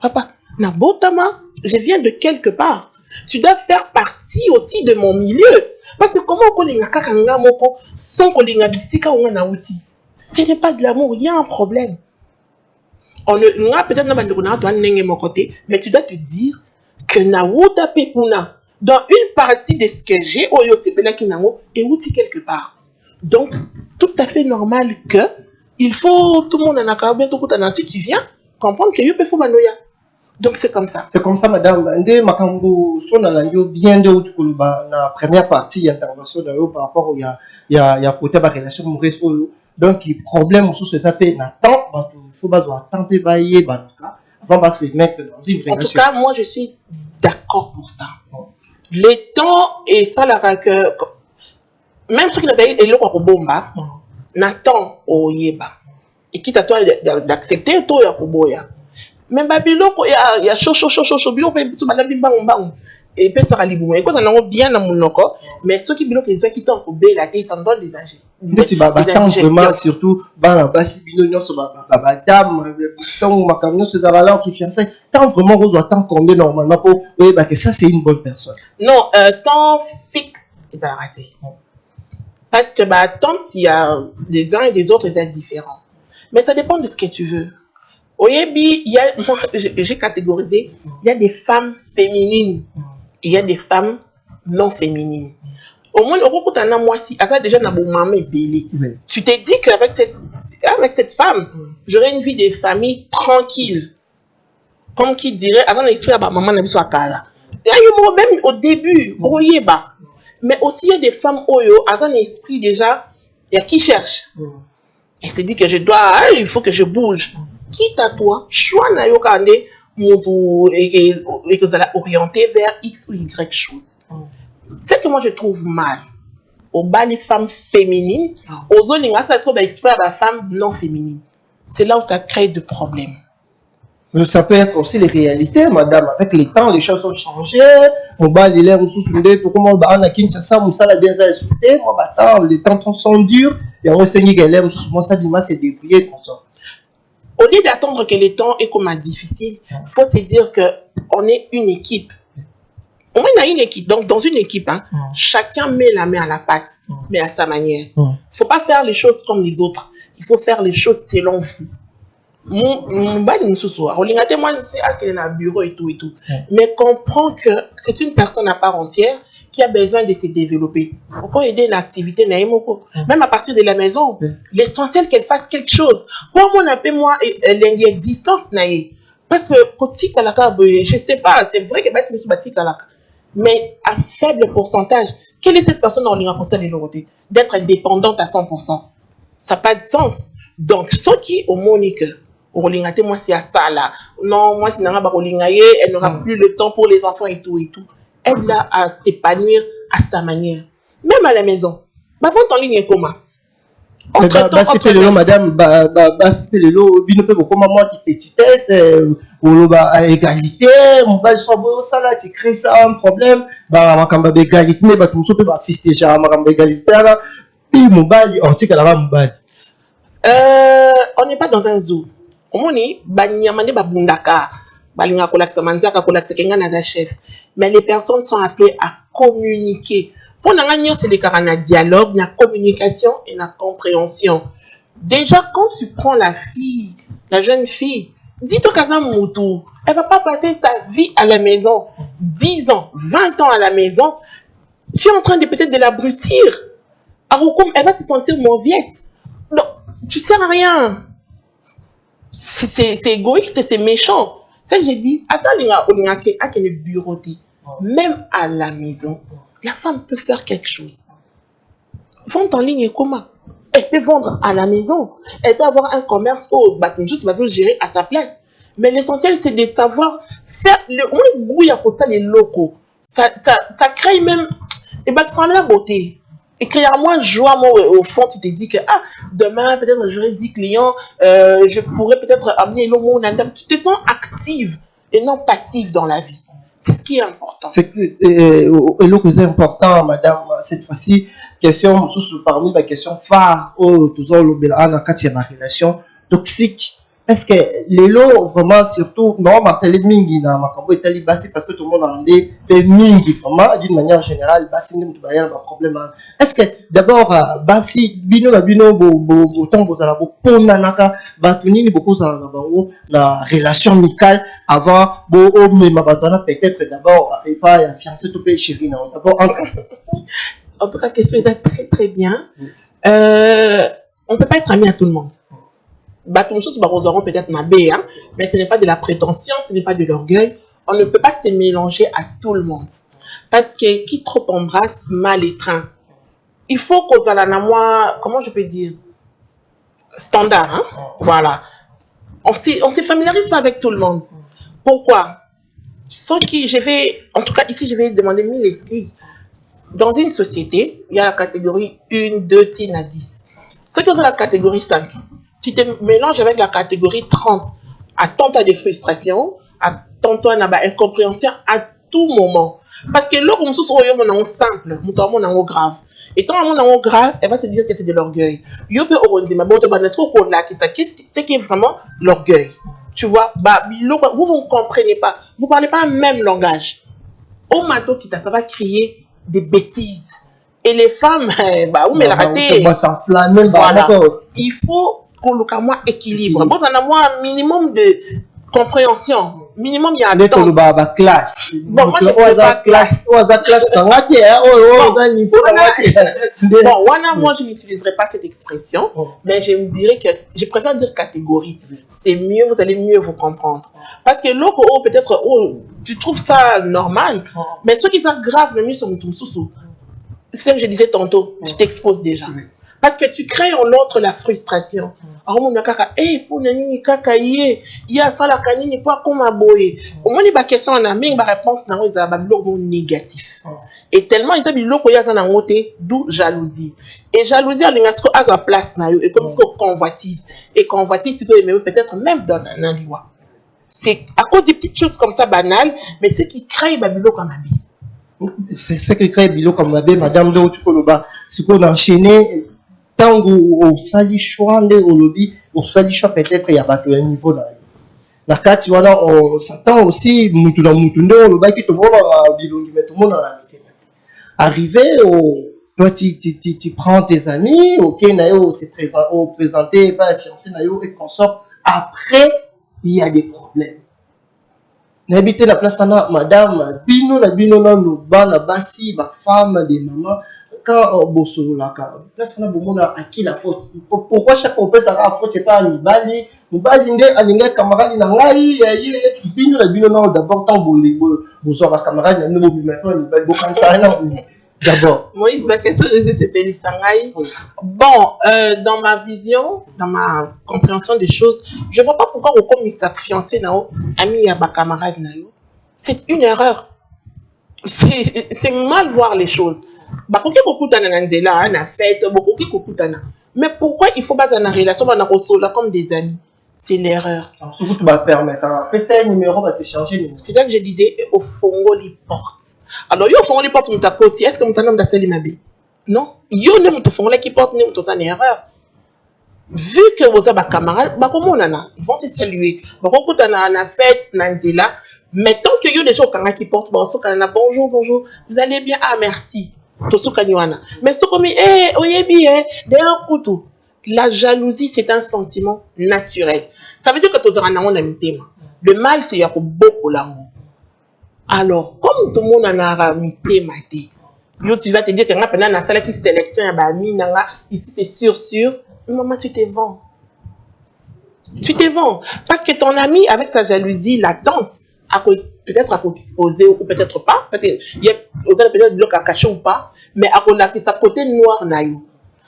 [SPEAKER 2] papa, je viens de quelque part. Tu dois faire partie aussi de mon milieu. Parce que comment on est sans qu'on ce n'est pas de l'amour, il y a un problème. On a peut-être mon côté, mais tu dois te dire que dans une partie de ce que j'ai, et où quelque part. Donc, tout à fait normal que il faut tout le monde en a bientôt si tu viens comprendre que peux faire manoya. Donc c'est comme ça.
[SPEAKER 1] C'est comme ça, madame. Ndé makambo son alanyo bien de la première partie d'intervention par rapport il y a côté la relation amoureuse. Donc le problème sous ce s'appelle n'attend, il faut pas attendre bailler avant de se mettre dans une relation.
[SPEAKER 2] En tout cas, moi je suis d'accord pour ça. Les temps et ça la que même ceux qui nous a dit le bomba n'attend au yeba et quitte à toi d'accepter toi ya koboya. Mais babiloko il y a chaud biloko sur madame bang et puis ça va liboumer et quand on a bien dans monoko mais ceux qui biloko les qui t'ont coupé la tête ça donne des
[SPEAKER 1] ingestes. Tant vraiment surtout la basi bino sur dame tant makamno sur valeur qui fiancé tant vraiment on doit tant combien normalement pour que ça c'est une bonne personne.
[SPEAKER 2] Non, temps fixe ils ont raté. Parce que tant s'il y a des uns et des autres ils sont différents. Mais ça dépend de ce que tu veux. Oyebi, j'ai catégorisé, il y a des femmes féminines, il y a des femmes non féminines. Au moins, moi, si, déjà, tu t'es dit qu'avec cette femme, j'aurais une vie de famille tranquille. Comme qui dirait, avant d'expliquer à maman, même au début, mais aussi il y a des femmes, avant l'esprit déjà, il y a qui cherche. Elle s'est dit que il faut que je bouge. Quitte à toi, choix na yo kande, et que vous allez orienter vers X ou Y chose. Ce que moi je trouve mal, au bas les femmes féminines, aux zones ça se trouve exprès à la femme non féminine. C'est là où ça crée des problèmes.
[SPEAKER 1] Mais ça peut être aussi les réalités, madame. Avec le temps, les choses ont changé. On va les lèvres sous soudé pour comment on va en Kinshasa, on s'en a bien insulté. Moi, bah, les temps sont durs. Et on sait que les lèvres sous moi, ça dit, moi, c'est débrouillé pour ça.
[SPEAKER 2] Au lieu d'attendre que les temps est comme difficile, il faut se dire qu'on est une équipe. On est une équipe. Donc, dans une équipe, hein, chacun met la main à la pâte, mais à sa manière. Il ne faut pas faire les choses comme les autres. Il faut faire les choses selon vous. Bureau et tout. Mais comprends que c'est une personne à part entière qui a besoin de se développer. Pourquoi aider l'activité même à partir de la maison, l'essentiel qu'elle fasse quelque chose. Pour moi, on appelle moi l'existence parce que je sais pas, c'est vrai que mais à faible pourcentage, quelle est cette personne d'être dépendante à 100%? Ça n'a pas de sens. Donc, ce qui au Monique, moi c'est à ça là. Non, moi c'est elle n'aura plus le temps pour les enfants et tout. Aide-la à s'épanouir à sa manière. Même à la maison. Vente en ligne comment?
[SPEAKER 1] C'était le madame, c'était le lot, moi qui petitesse, à égalité, on va soit beau, ça là, tu crées ça, un problème, ma kamba égalité, tu me soupes, fils déjà, ma kamba égalité là, puis mon bal, on tient qu'à la bal.
[SPEAKER 2] On n'est pas dans un zoo. On est, babundaka, chef. Mais les personnes sont appelées à communiquer. Pour nous, c'est des caractères dialogue, la communication et la compréhension. Déjà, quand tu prends la fille, la jeune fille, dis-toi qu'elle elle va pas passer sa vie à la maison, 10 ans, 20 ans à la maison. Tu es en train de peut-être de l'abrutir. Elle va se sentir mauviette. Non, tu sers à rien. C'est égoïste, c'est méchant. C'est que j'ai dit, attends, le bureau, même à la maison, la femme peut faire quelque chose. Vendre en ligne, comment? Elle peut vendre à la maison. Elle peut avoir un commerce au juste gérer à sa place. Mais l'essentiel, c'est de savoir faire le brouille pour ça les locaux. Ça crée même la beauté. Et moi, joie, moi, au fond, tu te dis que demain, peut-être j'aurai 10 clients, je pourrais peut-être amener le monde. Tu te sens active et non passive dans la vie. C'est ce qui est important.
[SPEAKER 1] C'est le important, madame, cette fois-ci. Question, parmi les questions phares, la relation toxique. Est-ce que les lots, vraiment, surtout, non, parce que tout le monde en est fait mingi, vraiment, d'une manière générale, problème. Est-ce que d'abord, la relation amicale avant, peut-être d'abord, et pas la fiancée tout chérie, non, d'abord,
[SPEAKER 2] en tout cas, la question est très très bien. On ne peut pas être ami à tout le monde. Peut-être mais ce n'est pas de la prétention, ce n'est pas de l'orgueil. On ne peut pas se mélanger à tout le monde. Parce que qui trop embrasse, mal étreint. Il faut qu'on ait comment je peux dire, standard. Hein? Voilà. On ne se familiarise pas avec tout le monde. Pourquoi? En tout cas, ici, je vais demander 1000 excuses. Dans une société, il y a la catégorie 1, 2, 10. Ceux qui ont la catégorie 5, tu te mélanges avec la catégorie 30. Attends-toi des frustrations, attends-toi à incompréhension à tout moment. Parce que là, comme on est simple, on est grave. Et tant on est grave, elle va se dire que c'est de l'orgueil. C'est qui est vraiment l'orgueil. Tu vois, vous ne comprenez pas. Vous ne parlez pas le même langage. Au mato qui ça va crier des bêtises. Et les femmes, mais la raté. Voilà. Il faut qu'on le équilibre. Bon, ça a un minimum de compréhension. Minimum, il y a un temps.
[SPEAKER 1] Classe.
[SPEAKER 2] Bon, moi, je ne pas classe. Moi, je n'utiliserai pas cette expression, mais je me dirais que je préfère dire catégorie. C'est mieux, vous allez mieux vous comprendre. Parce que l'autre, peut-être, tu trouves ça normal, mais ceux qui sont graves, le mieux sont tous sous. C'est ce que je disais tantôt, tu t'exposes déjà. Parce que tu crées en l'autre la frustration. Alors, on a kaka, pour nani kaka yé, ya ça la kanini pas comme a boye. Au moins, il y a question en aming, ma réponse n'a pas de négatif. Et tellement, il y a des locaux, il y a un côté, d'où jalousie. Et jalousie, elle a sa place, et comme ça, convoitise. Et convoitise, tu peux aimer peut-être même dans la loi. C'est à cause des petites choses comme ça banales, mais ce qui crée Babylone comme habit.
[SPEAKER 1] C'est ce qui crée Bilo comme Babé, Madame de Otukoloba. Ce qu'on a enchaîné, tant au sali choix, au lobby, au sali choix, peut-être il y a pas un niveau là. La carte, voilà, on s'attend aussi, Moutoula Moutoune, le bac qui te voit à Bilongi, mais tout le monde a la météo. Arrivé au. Toi, tu prends tes amis, ok, Nayo s'est présenté, pas fiancé Nayo et qu'on sort. Après, il y a des problèmes. N'habitez la place, madame, bino, nos bana, bassi, ma femme, des mamans, quand on bosse la place, à qui la faute? Pourquoi chaque fois ça a faute, c'est pas à Nibali, Nibali, camarade, bino, d'abord, tant vous aurez camarade, nous, d'abord.
[SPEAKER 2] Moïse, ma question, c'est Pélissangaï. Bon, dans ma vision, dans ma compréhension des choses, je ne vois pas pourquoi on comme sa fiancée, ami à ma camarade, c'est une erreur. C'est mal voir les choses. Mais pourquoi il faut pas dans relation comme des amis? C'est l'erreur.
[SPEAKER 1] Surtout, tu vas permettre. PC numéro va se changer.
[SPEAKER 2] C'est ça que je disais, au fond, les portes. Alors, yo fond les portes, ta côté, est-ce que mon nom d'Asseli Mabé? Non. Yo ne me fond les qui porte, ne me une erreur. Vu que vous avez des camarades, comment on a? Ils vont se saluer. Pourquoi on a fête, Nandela? Mais tant que yo des gens qui portent, bonjour, bonjour, vous allez bien? Ah, merci. Mais ce comme, d'ailleurs, couteau. La jalousie, c'est un sentiment naturel. Ça veut dire que tu as un amitié. Le mal, c'est qu'il y a beaucoup d'amour. Alors, comme tout le monde en a amitié, tu vas te dire qu'il y a une salle qui sélectionne ici, c'est sûr. Maman, tu te vends. Tu te vends. Parce que ton ami, avec sa jalousie latente, peut-être à exposer ou peut-être pas. Il y a peut-être bloc à cacher ou pas. Mais à sa côté noir,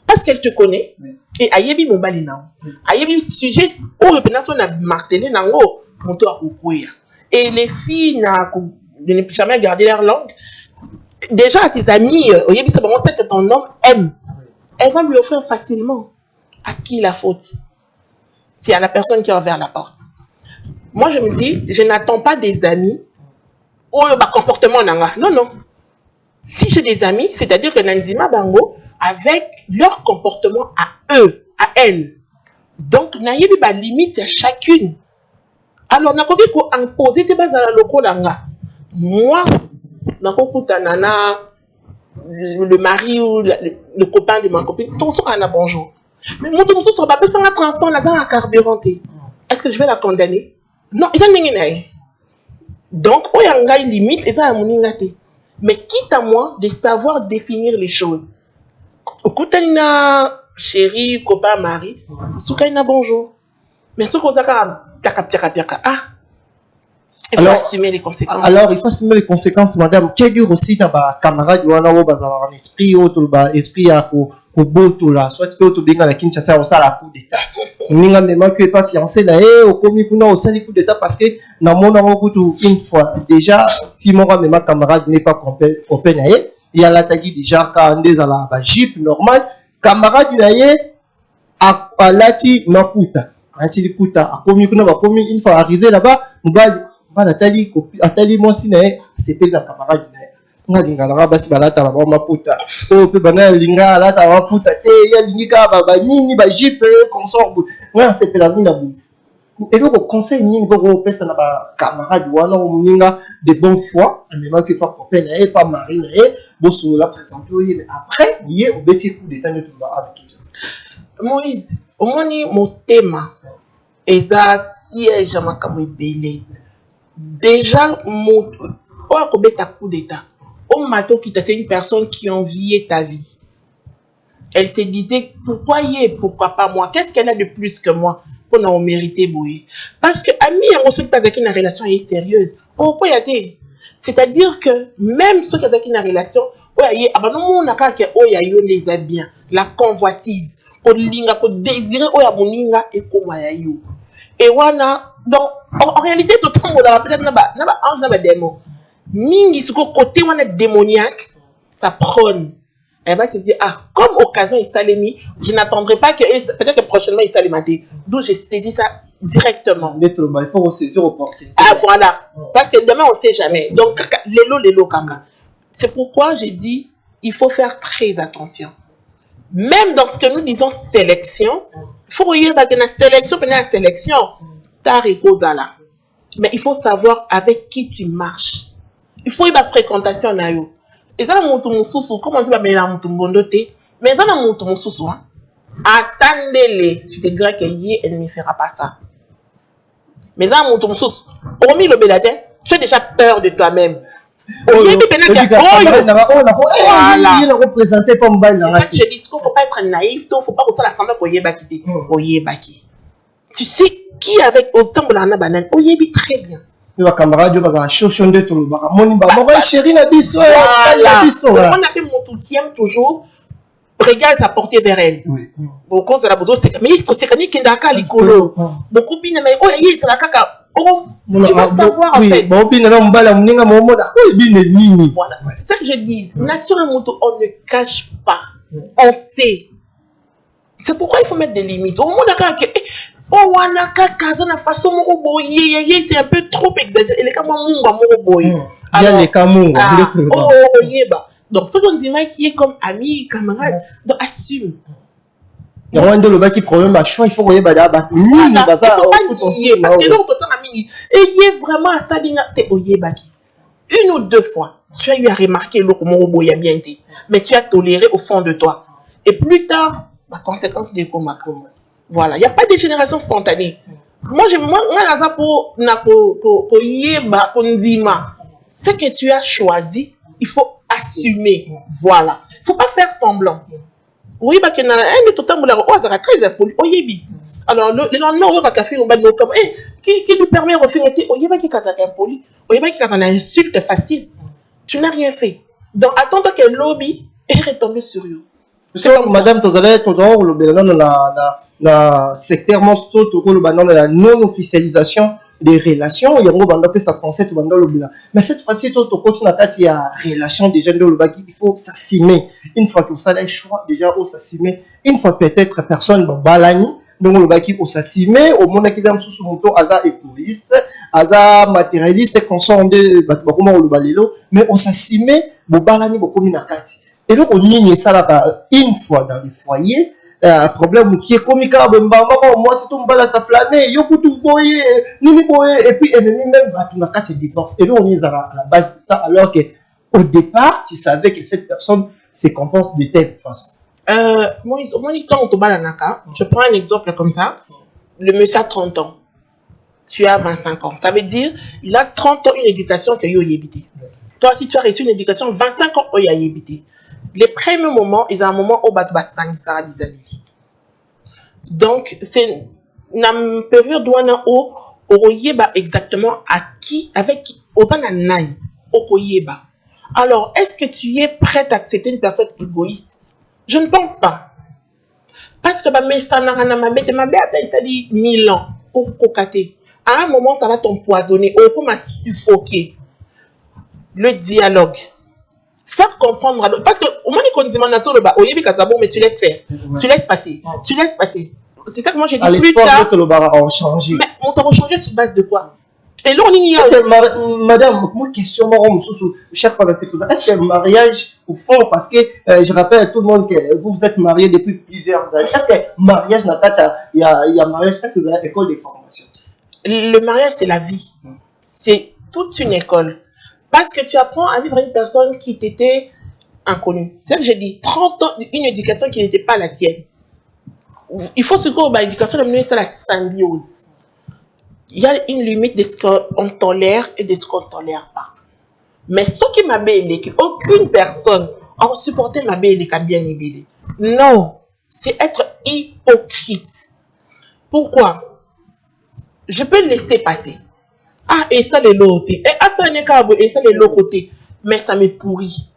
[SPEAKER 2] parce qu'elle te connaît. Et ayebi mobali na ayebi sujet o repenation na martelé nango monto akukuya et les filles ne jamais garder leur langue déjà à tes amis oyebi c'est bon c'est que ton homme aime elle va lui offrir facilement. À qui la faute? C'est à la personne qui a ouvert la porte. Moi je me dis je n'attends pas des amis ou un comportement nanga non si j'ai des amis c'est-à-dire que Nanzima Bango avec leur comportement à eux, à elles. Donc, il y a des limites à chacune. Alors, on a imposer des bases à la loco langa. Moi, le mari ou le copain de ma copine, tout ça, on a bonjour. Mais moi, tout ça, on va pas faire un transport dans un carburant. Est-ce que je vais la condamner? Non, il y a une donc, il y a une limite, et ça, a mais quitte à moi de savoir définir les choses. Okutanina chérie, copain, mari, soukaina bonjour. Mais ce qu'on a il faut assumer les conséquences.
[SPEAKER 1] Alors, il faut assumer les conséquences, madame. Quel dur aussi dans ma camarade, il y a un esprit, esprit à Koboto là, soit tu peux bien à la Kinshasa, on sait la coup d'état. Ninga même que pas fiancé là, au commis kuna au sali coup d'état parce que dans mon amour une fois déjà, Fimora même camarade n'est pas open aye. Il y a la tagi déjà quand on est à la jeep normal, camarade il aye à lati maputa, lati puta, a commis kuna va commis une fois arrivé là-bas, on va la tali atali mon siné, c'est pas la camarade nga lingala basi balata ba maputa o pe bana linga alata maputa te ya lingika ba nini ba jipe consort nga c'est la mina bu et donc conseil nini ko pesa na ba camarade wana o ninga de bonne foi même que pas copain et pas mari et bosso la présenter mais après il est au petit coup d'état de tout avec tout ça.
[SPEAKER 2] Moïse au moni mon thème et ça siège à ma kamebele déjà mon o akobeta coup d'état. Oh, Mato Kita, c'est une personne qui enviait ta vie. Elle se disait, pourquoi pas moi? Qu'est-ce qu'elle a de plus que moi pour nous mériter bouillir? Parce que Ami, on ne pas avec une relation sérieuse. Pourquoi y a-t-il? C'est-à-dire que même ceux qui ont une relation, les a bien. la convoitise, pour linga, pour désirer oya moninga et komaya yo. Et wana, donc, en réalité, tout le monde peut-être naba ange naba démon. Mingi ce côté wana démoniaque, ça prône. Elle va se dire, ah, comme occasion il s'est mis, je n'attendrai pas que, peut-être que prochainement il s'est maté. D'où j'ai saisi ça directement.
[SPEAKER 1] Il faut saisir l'opportunité.
[SPEAKER 2] Ah, voilà. Parce que demain, on ne sait jamais. Donc, lélo, kaka. C'est pourquoi j'ai dit, il faut faire très attention. Même dans ce que nous disons sélection, il faut regarder que la sélection, t'as là. Mais il faut savoir avec qui tu marches. Il faut y avoir fréquentation. Et ça, comment on dit, mais là, mais ça, attendez-les. Tu te diras elle ne fera pas ça. Mais ça, hormis le bélatin, tu as déjà peur de toi-même. Voilà.
[SPEAKER 1] représenté comme
[SPEAKER 2] je dis, il ne faut pas être naïf, il ne faut pas faire la semblant tu sais qui avec autant de la banane, Oyebi très bien.
[SPEAKER 1] On appelle
[SPEAKER 2] mon tout qui aime toujours. Regarde sa portée vers elle. Beaucoup de la besoin, mais il faut se connaître qu'il y a un licolo. Beaucoup de mais oh, il y a tu vas savoir en fait. Voilà, c'est ça que je dis. Naturellement, on ne cache pas. On sait. C'est pourquoi il faut mettre des limites. Au moment d'accord que oh wanaka kaza na façon moko boye c'est un peu trop exagéré. Et les cas munga moko boye.
[SPEAKER 1] Alors les cas munga.
[SPEAKER 2] Oh yeba. Donc, ce qu'on dit, qui est comme ami, camarade, donc assume.
[SPEAKER 1] Il y a un de problème à choix, il faut regarder il
[SPEAKER 2] faut pas nier, parce que l'autre ami, et il est vraiment à ça, une ou deux fois, tu as eu à remarquer le comment il a bien été, mais tu as toléré au fond de toi. Et plus tard, la conséquence des comas. Voilà, il n'y a pas de génération spontanée. Moi, ce que tu as choisi, il faut assumer. Voilà. Il ne faut pas faire semblant. Oui, parce que un tout temps, très impoli. Alors, le lendemain, on va faire qui lui permet de refaire qui est impoli. Qui est une insulte facile. Tu n'as rien fait. Donc, attends que le lobby est retombé sur eux.
[SPEAKER 1] Madame, tu as secteur la non-officialisation des relations, il y a un ça concept mais cette fois-ci tout continue il y a relation des jeunes il faut s'assumer une fois que ça a choix déjà au s'assumer une fois peut-être personne balani donc le baki au s'assumer au monde qui est sous moto ada égoïste ada matérialiste consomme de comment le balelo mais on s'assumer balani beaucoup minakati et donc on y ça là une fois dans les foyers problème qui est comique moi c'est tout balle ça flammé yo tout boyer nini boyer et puis ennemi même tu n'as qu'à te divorce et là on est à la base de ça alors que au départ tu savais que cette personne se comporte de telle façon.
[SPEAKER 2] Moi quand on te balle naka, je prends un exemple comme ça. Le monsieur a 30 ans, tu as 25 ans, ça veut dire il a 30 ans une éducation que yo yébité. Toi si tu as reçu une éducation 25 ans il y a yébité. Les premiers moments, ils ont un moment où ils ça vis-à-vis. Donc, c'est une période où on a exactement à qui, avec qui, on a un alors, est-ce que tu es prête à accepter une personne égoïste? Je ne pense pas. Parce que ça dit 1000 ans pour cocater. À un moment, ça va t'empoisonner, ou pour suffoquer. Le dialogue. Faire comprendre parce que au moins qu'on demande à le bas mais tu laisses faire tu laisses passer c'est ça que moi j'ai dit plus tard mais on t'a changé sur base de quoi et là on y a
[SPEAKER 1] madame moi question chaque fois c'est ça est-ce que le mariage au fond parce que je rappelle à tout le monde que vous êtes mariés depuis plusieurs années est-ce que mariage n'a pas il y a mariage est-ce que c'est une école de formation?
[SPEAKER 2] Le mariage c'est la vie, c'est toute une école. Parce que tu apprends à vivre une personne qui t'était inconnue. C'est ça que j'ai dit, 30 ans, une éducation qui n'était pas la tienne. Il faut se dire que l'éducation, c'est la symbiose. Il y a une limite de ce qu'on tolère et de ce qu'on ne tolère pas. Mais ce qui m'a bêlé, aucune personne a supporté ma bêlé qui a bien aimé. Non, c'est être hypocrite. Pourquoi? Je peux le laisser passer. Ah, et ça, les l'autre. Et ça, et ça, les l'autre côté. Mais ça me pourrit.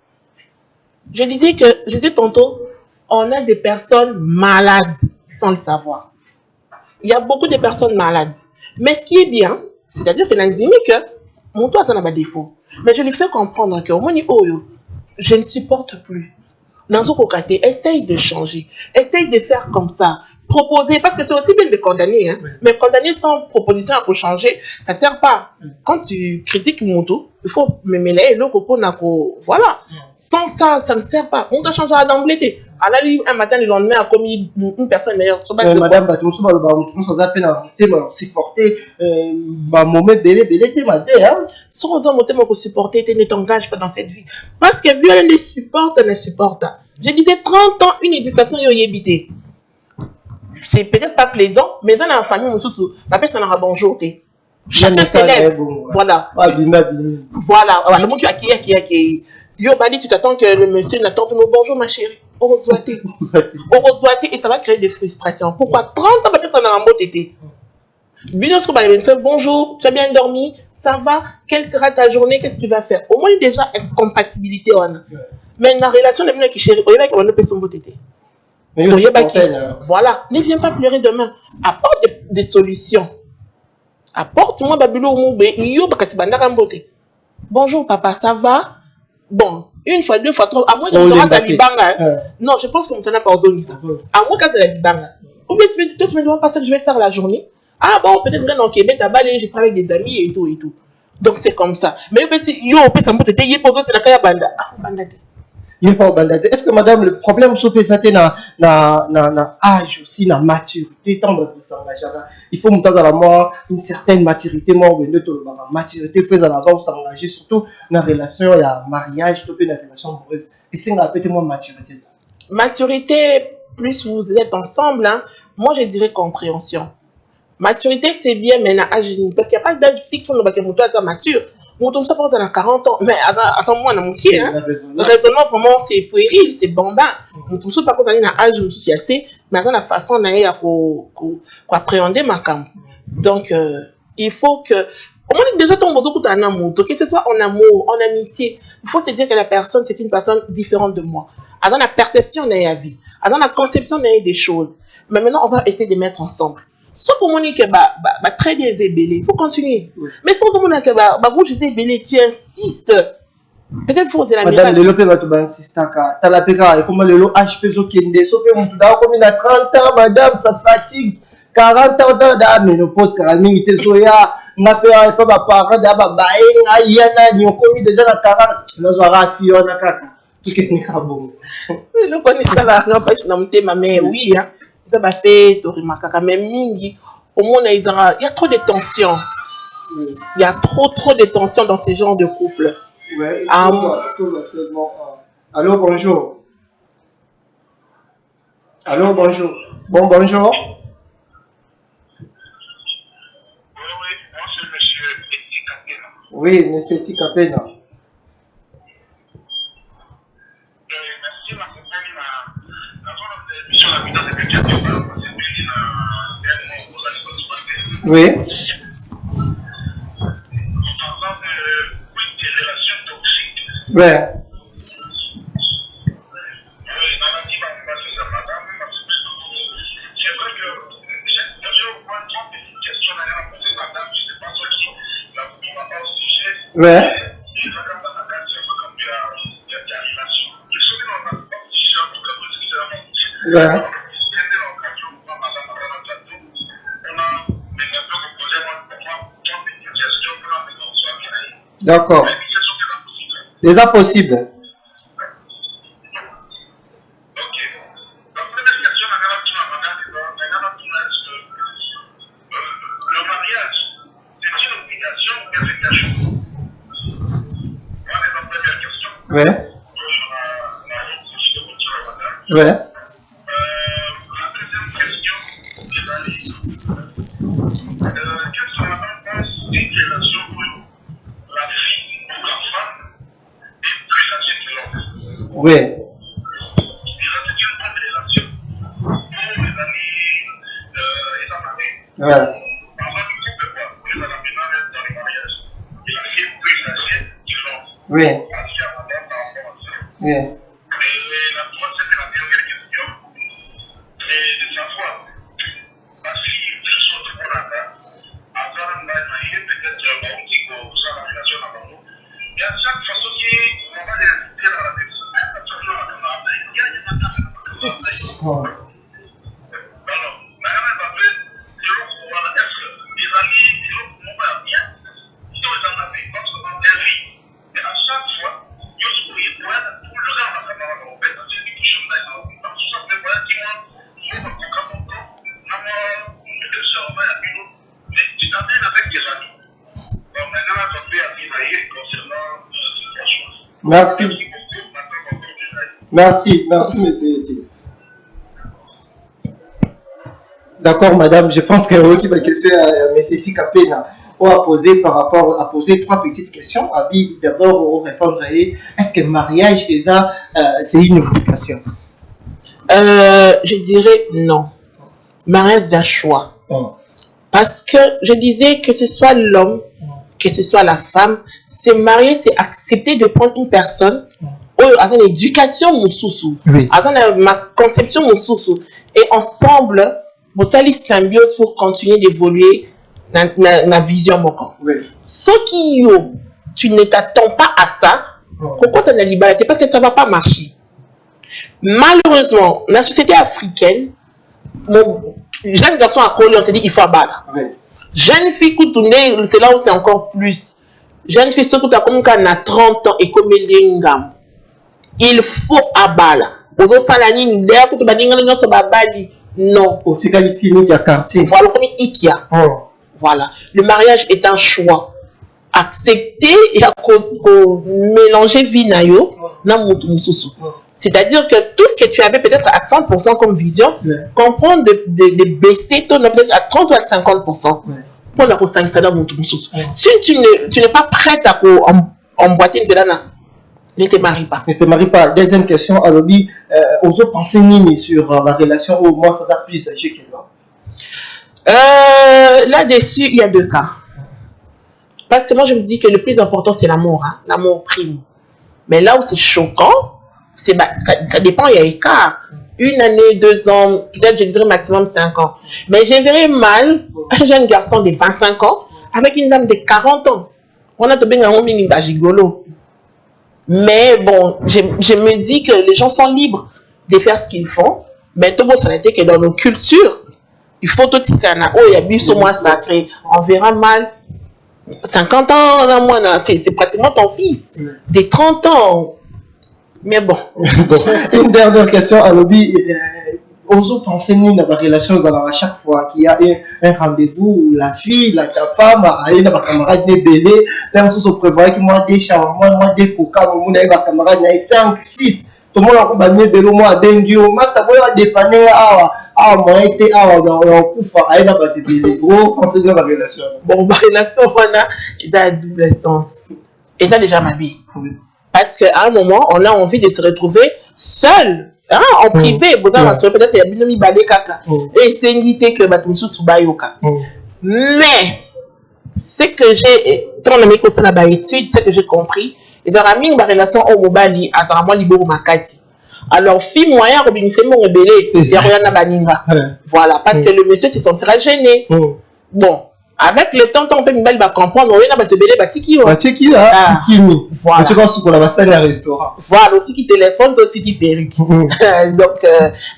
[SPEAKER 2] Je disais tantôt, on a des personnes malades sans le savoir. Il y a beaucoup de personnes malades. Mais ce qui est bien, c'est-à-dire que Nandini, que mon toit, ça n'a pas de défaut. Mais je lui fais comprendre que je ne supporte plus. Nanzo Kokate, essaye de changer. Essaye de faire comme ça. Proposer, parce que c'est aussi bien de condamner, hein. Mais condamner sans proposition pour changer, ça ne sert pas. Quand tu critiques Monto, il faut me mêler le copo nako. Voilà. Sans ça, ça ne sert pas. On doit changer d'emblée. À la limite, un matin, le lendemain, a commis une personne d'ailleurs.
[SPEAKER 1] Madame Batumso, sans appel à supporter, moment belé, t'es madé, hein.
[SPEAKER 2] Sans un moteur pour supporter, tu ne t'engages pas dans cette vie. Parce que vu elle ne supporte. Je disais 30 ans, une éducation yébité. C'est peut-être pas plaisant, mais dans la famille, mon sous, la personne aura bonjour. Chacun s'élève. Voilà. Voilà. Le monde qui a qui. Yo, Bali, tu t'attends que le monsieur n'attende pas bonjour, ma chérie. Orozoité. Et ça va créer des frustrations. Pourquoi 30 ans, la personne aura un mot tété. Bonjour, tu as bien dormi? Ça va? Quelle sera ta journée? Qu'est-ce que tu vas faire? Au moins, déjà, une compatibilité. Mais la relation de mon qui chérie, il va qu'on peut son tété. Voilà, ne viens pas pleurer demain. Apporte des solutions. Apporte-moi Babylon Moubé. Bonjour papa, ça va? Bon, une fois, deux fois, trois. À moins que tu auras ta libanga. Non, je pense que tu n'as pas besoin de ça. À moins que tu aies la libanga. Ou bien tu me demandes pas ce que je vais faire la journée. Ah bon, peut-être que dans Québec, tu as balé, je travaille avec des amis et tout. Donc c'est comme ça. Mais si yo, on peut s'en c'est la kaya banda. Ah, banda.
[SPEAKER 1] Est-ce que madame, le problème c'est que na âge aussi, na maturité, tant de s'engager. Il faut monter dans la mort une certaine maturité, maturité fait dans la mort s'engager, surtout dans la relation, il y a mariage, dans la relation amoureuse. Et c'est peut-être moins maturité.
[SPEAKER 2] Maturité, plus vous êtes ensemble, hein, moi je dirais compréhension. Maturité c'est bien, mais na âge, parce qu'il n'y a pas d'âge fixe pour nous mature. Mon ça pense à 40 ans, mais à ce moment on a manqué, hein. Le raisonnement vraiment c'est puéril, c'est bambin. Mon tout ça par contre on a âge je suis assez, mais dans la façon on a pour appréhender ma camp. Donc il faut que au moins déjà ton besoin en amour, que ce soit en amour, en amitié, il faut se dire que la personne c'est une personne différente de moi. Dans la perception on a la vie, dans la conception on a des choses. Mais maintenant on va essayer de mettre ensemble. Sauf pour moi que très bien zébélé, il faut continuer. Oui. Mais sauf pour moi que vous je zébélé, tu insistes. Peut-être faut c'est la miracle.
[SPEAKER 1] Madame, le lopé va te insister car t'as la péka et comment le lot HP zo kende, sauf que mon tout d'abord comme il a 30 ans, madame, ça fatigue. 40 ans dans ménopause car la minute zoya, n'a pas pas parent d'aba bae, yana ni on commis déjà la 40, là zoara fiona kaka. Tout est ni kabon.
[SPEAKER 2] Le connais pas la non pas na mté ma mère oui hein. Ça va faire Torimaka mais mingi au moins il y a trop de tensions. Il y a trop de tensions dans ces genres de couples.
[SPEAKER 1] Ouais, allô, bonjour. Allô, bonjour. Bon, bonjour. Oui, monsieur Tikapena. Oui. Ouais. Ouais. Ouais. D'accord. C'est pas possible. Ouais. Ouais.
[SPEAKER 3] La deuxième question, qu'est-ce que la femme pense d'une relation où la fille ou la femme est plus âgée que l'homme?
[SPEAKER 1] Oui.
[SPEAKER 3] C'est une bonne relation pour les amis et sa famille.
[SPEAKER 1] Ouais.
[SPEAKER 3] Par exemple, tu peux voir, pour les amis dans les mariages, la fille est plus âgée que l'homme.
[SPEAKER 1] Oui.
[SPEAKER 3] Parce qu'il y a un rapport par rapport à ça.
[SPEAKER 1] Oui.
[SPEAKER 3] Et la troisième et la dernière question, à chaque façon qui on va les inviter dans la maison, toujours la camarade, il y a une camarade. Alors, madame Mbappé, je le crois, est-ce que les amis, je le crois bien, ils sont les amis, parce que dans des vies, et à chaque fois, je suis pour y voir tout le temps la camarade, en fait, c'est une couche de maison, parce que ça fait voir qui moi, je me comprends pas mon temps, je me surveille à une autre, mais tu t'amènes avec des amis. Donc maintenant, ça fait à vivre concernant la chose.
[SPEAKER 1] Merci. Merci, merci, monsieur. D'accord, madame. Je pense que qui va question à monsieur Tikapena, on a posé par rapport à poser trois petites questions. Abi, d'abord, on répondre à est-ce que le mariage c'est une obligation?
[SPEAKER 2] Je dirais non. Mariage d'un choix. Parce que je disais que ce soit l'homme, que ce soit la femme, se marier, c'est accepter de prendre une personne à son éducation, mon sous-sous, à son ma conception, mon sous-sous, et ensemble, vous allez symbiose pour continuer d'évoluer dans la vision mon corps. Ce qui tu ne t'attends pas à ça, pourquoi tu as la liberté? Parce que ça ne va pas marcher. Malheureusement, la société africaine, mon jeune garçon à Coli, on s'est dit il faut abattre. Jeune fille qui tourne, c'est là où c'est encore plus. Jeune fille, surtout comme quand on a 30 ans et comme il faut abattre. Non. Voilà, comme Ikea. Voilà. Le mariage est un choix. Accepter et mélanger vie nayo na mutu mususu. C'est-à-dire que tout ce que tu avais peut-être à 100% comme vision, comprendre de baisser ton peut-être à 30 ou à 50%. Pour la si tu n'es pas prête à emboîter une zélana, ne te marie pas.
[SPEAKER 1] Ne te marie pas. Deuxième question, Alobi, osons penser nini sur la relation au moins ça t'a plus âgé que là?
[SPEAKER 2] Là-dessus, il y a deux cas. Parce que moi, je me dis que le plus important, c'est l'amour. Hein? L'amour prime. Mais là où c'est choquant, ça dépend, il y a écart. Une année, 2 ans, peut-être je dirais maximum 5 ans. Mais je verrais mal un jeune garçon de 25 ans avec une dame de 40 ans. On a tombé un mini gigolo. Mais bon, je me dis que les gens sont libres de faire ce qu'ils font. Mais tout bon, ça n'était que dans nos cultures. Il faut tout il y a bis au moins sacré. On verra mal. 50 ans, c'est pratiquement ton fils. Des 30 ans. Mais bon.
[SPEAKER 1] Une dernière question à Lobby. Osons penser dans la relation à chaque fois qu'il y a un rendez-vous, la fille, la femme, aller dans ma camarade de bébé, là on se prévoit que moi des chambres, moi des coca, moi des camarades 5, 6, tout le monde a combien de moi bengi, moi ça va dépanner moi été on coupe aller dans ma bébé. Gros penser dans la relation.
[SPEAKER 2] Bon, la relation on a il a un double sens. Et ça déjà ma vie. Parce qu'à un moment, on a envie de se retrouver seul, hein, en privé. Peut-être qu'il y a une demi balé caca. Et c'est une idée que Batumsu Subayoka. Mais, ce que j'ai, dans le micro, la étude, ce que j'ai compris, ils ont mis une relation au mobile, à Zaramois Liboro Makasi. Alors, fille moyen, Robin Femo rebellé, il y a rien à Baninga. Voilà, parce que le monsieur se sentira gêné. Bon. Avec le temps, on peut me comprendre, on va te béler, Batiki.
[SPEAKER 1] Batiki, là, Kimi.
[SPEAKER 2] Voilà.
[SPEAKER 1] Tu penses qu'on a passé à un restaurant.
[SPEAKER 2] Voilà, aussi qui téléphone, d'autres qui perruque. Donc,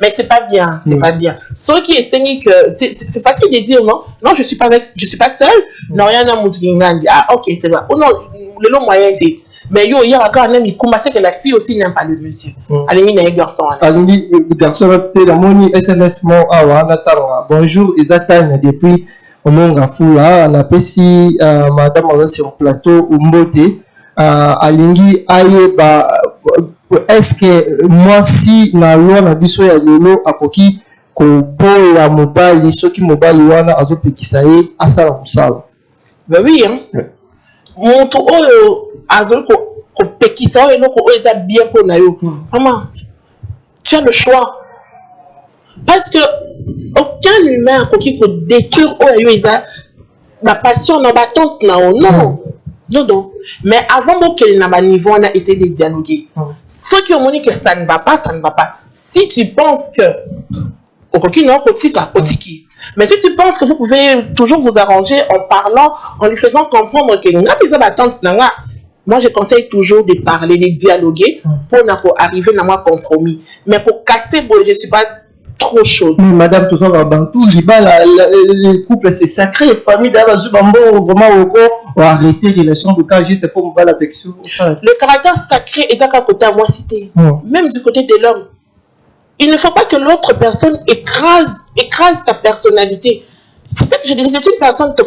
[SPEAKER 2] mais c'est pas bien, c'est pas bien. Ceux qui essaient que, c'est facile de dire, non, je suis pas seul, non, rien à moudringandi. Ah, ok, c'est vrai. Oh non, le long moyen était. Mais il y a encore un ami qui commence que la fille aussi n'aime pas le monsieur. Elle est un garçon.
[SPEAKER 1] Alingi, garçon, peut-être, mon SMS, bonjour, Isatane, depuis. Omonga Fula, on appelle si madame on sur le plateau ou Mbote, Alingi aye est-ce que moi si na loi na biso ya lelo akoki ko boya mobile soki mobile wana azopekisa ye asala musala?
[SPEAKER 2] Ben oui, hein. Monto oyo azoko ko pekisa oyo loko oyo eza bien pour na yo. Maman, tu as le choix. Parce que aucun humain qui peut détruire ma passion dans ma tante non. Mais avant qu'elle n'a pas niveau, on a essayé de dialoguer. Ceux qui ont dit que ça ne va pas, ça ne va pas. Si tu penses que mais si tu penses que vous pouvez toujours vous arranger en parlant, en lui faisant comprendre que n'a pas ma tante moi je conseille toujours de parler, de dialoguer pour arriver à un compromis. Mais pour casser, bon, je ne suis pas trop chaude.
[SPEAKER 1] Mais madame, tout ça va bantou, le couple c'est sacré, famille d'ailleurs, vraiment au corps, on va arrêter les relations de cas juste pour me battre avec ça.
[SPEAKER 2] Le caractère sacré est à côté à moi cité. Même du côté de l'homme. Il ne faut pas que l'autre personne écrase ta personnalité. C'est ça que je dis, c'est une personne toxique.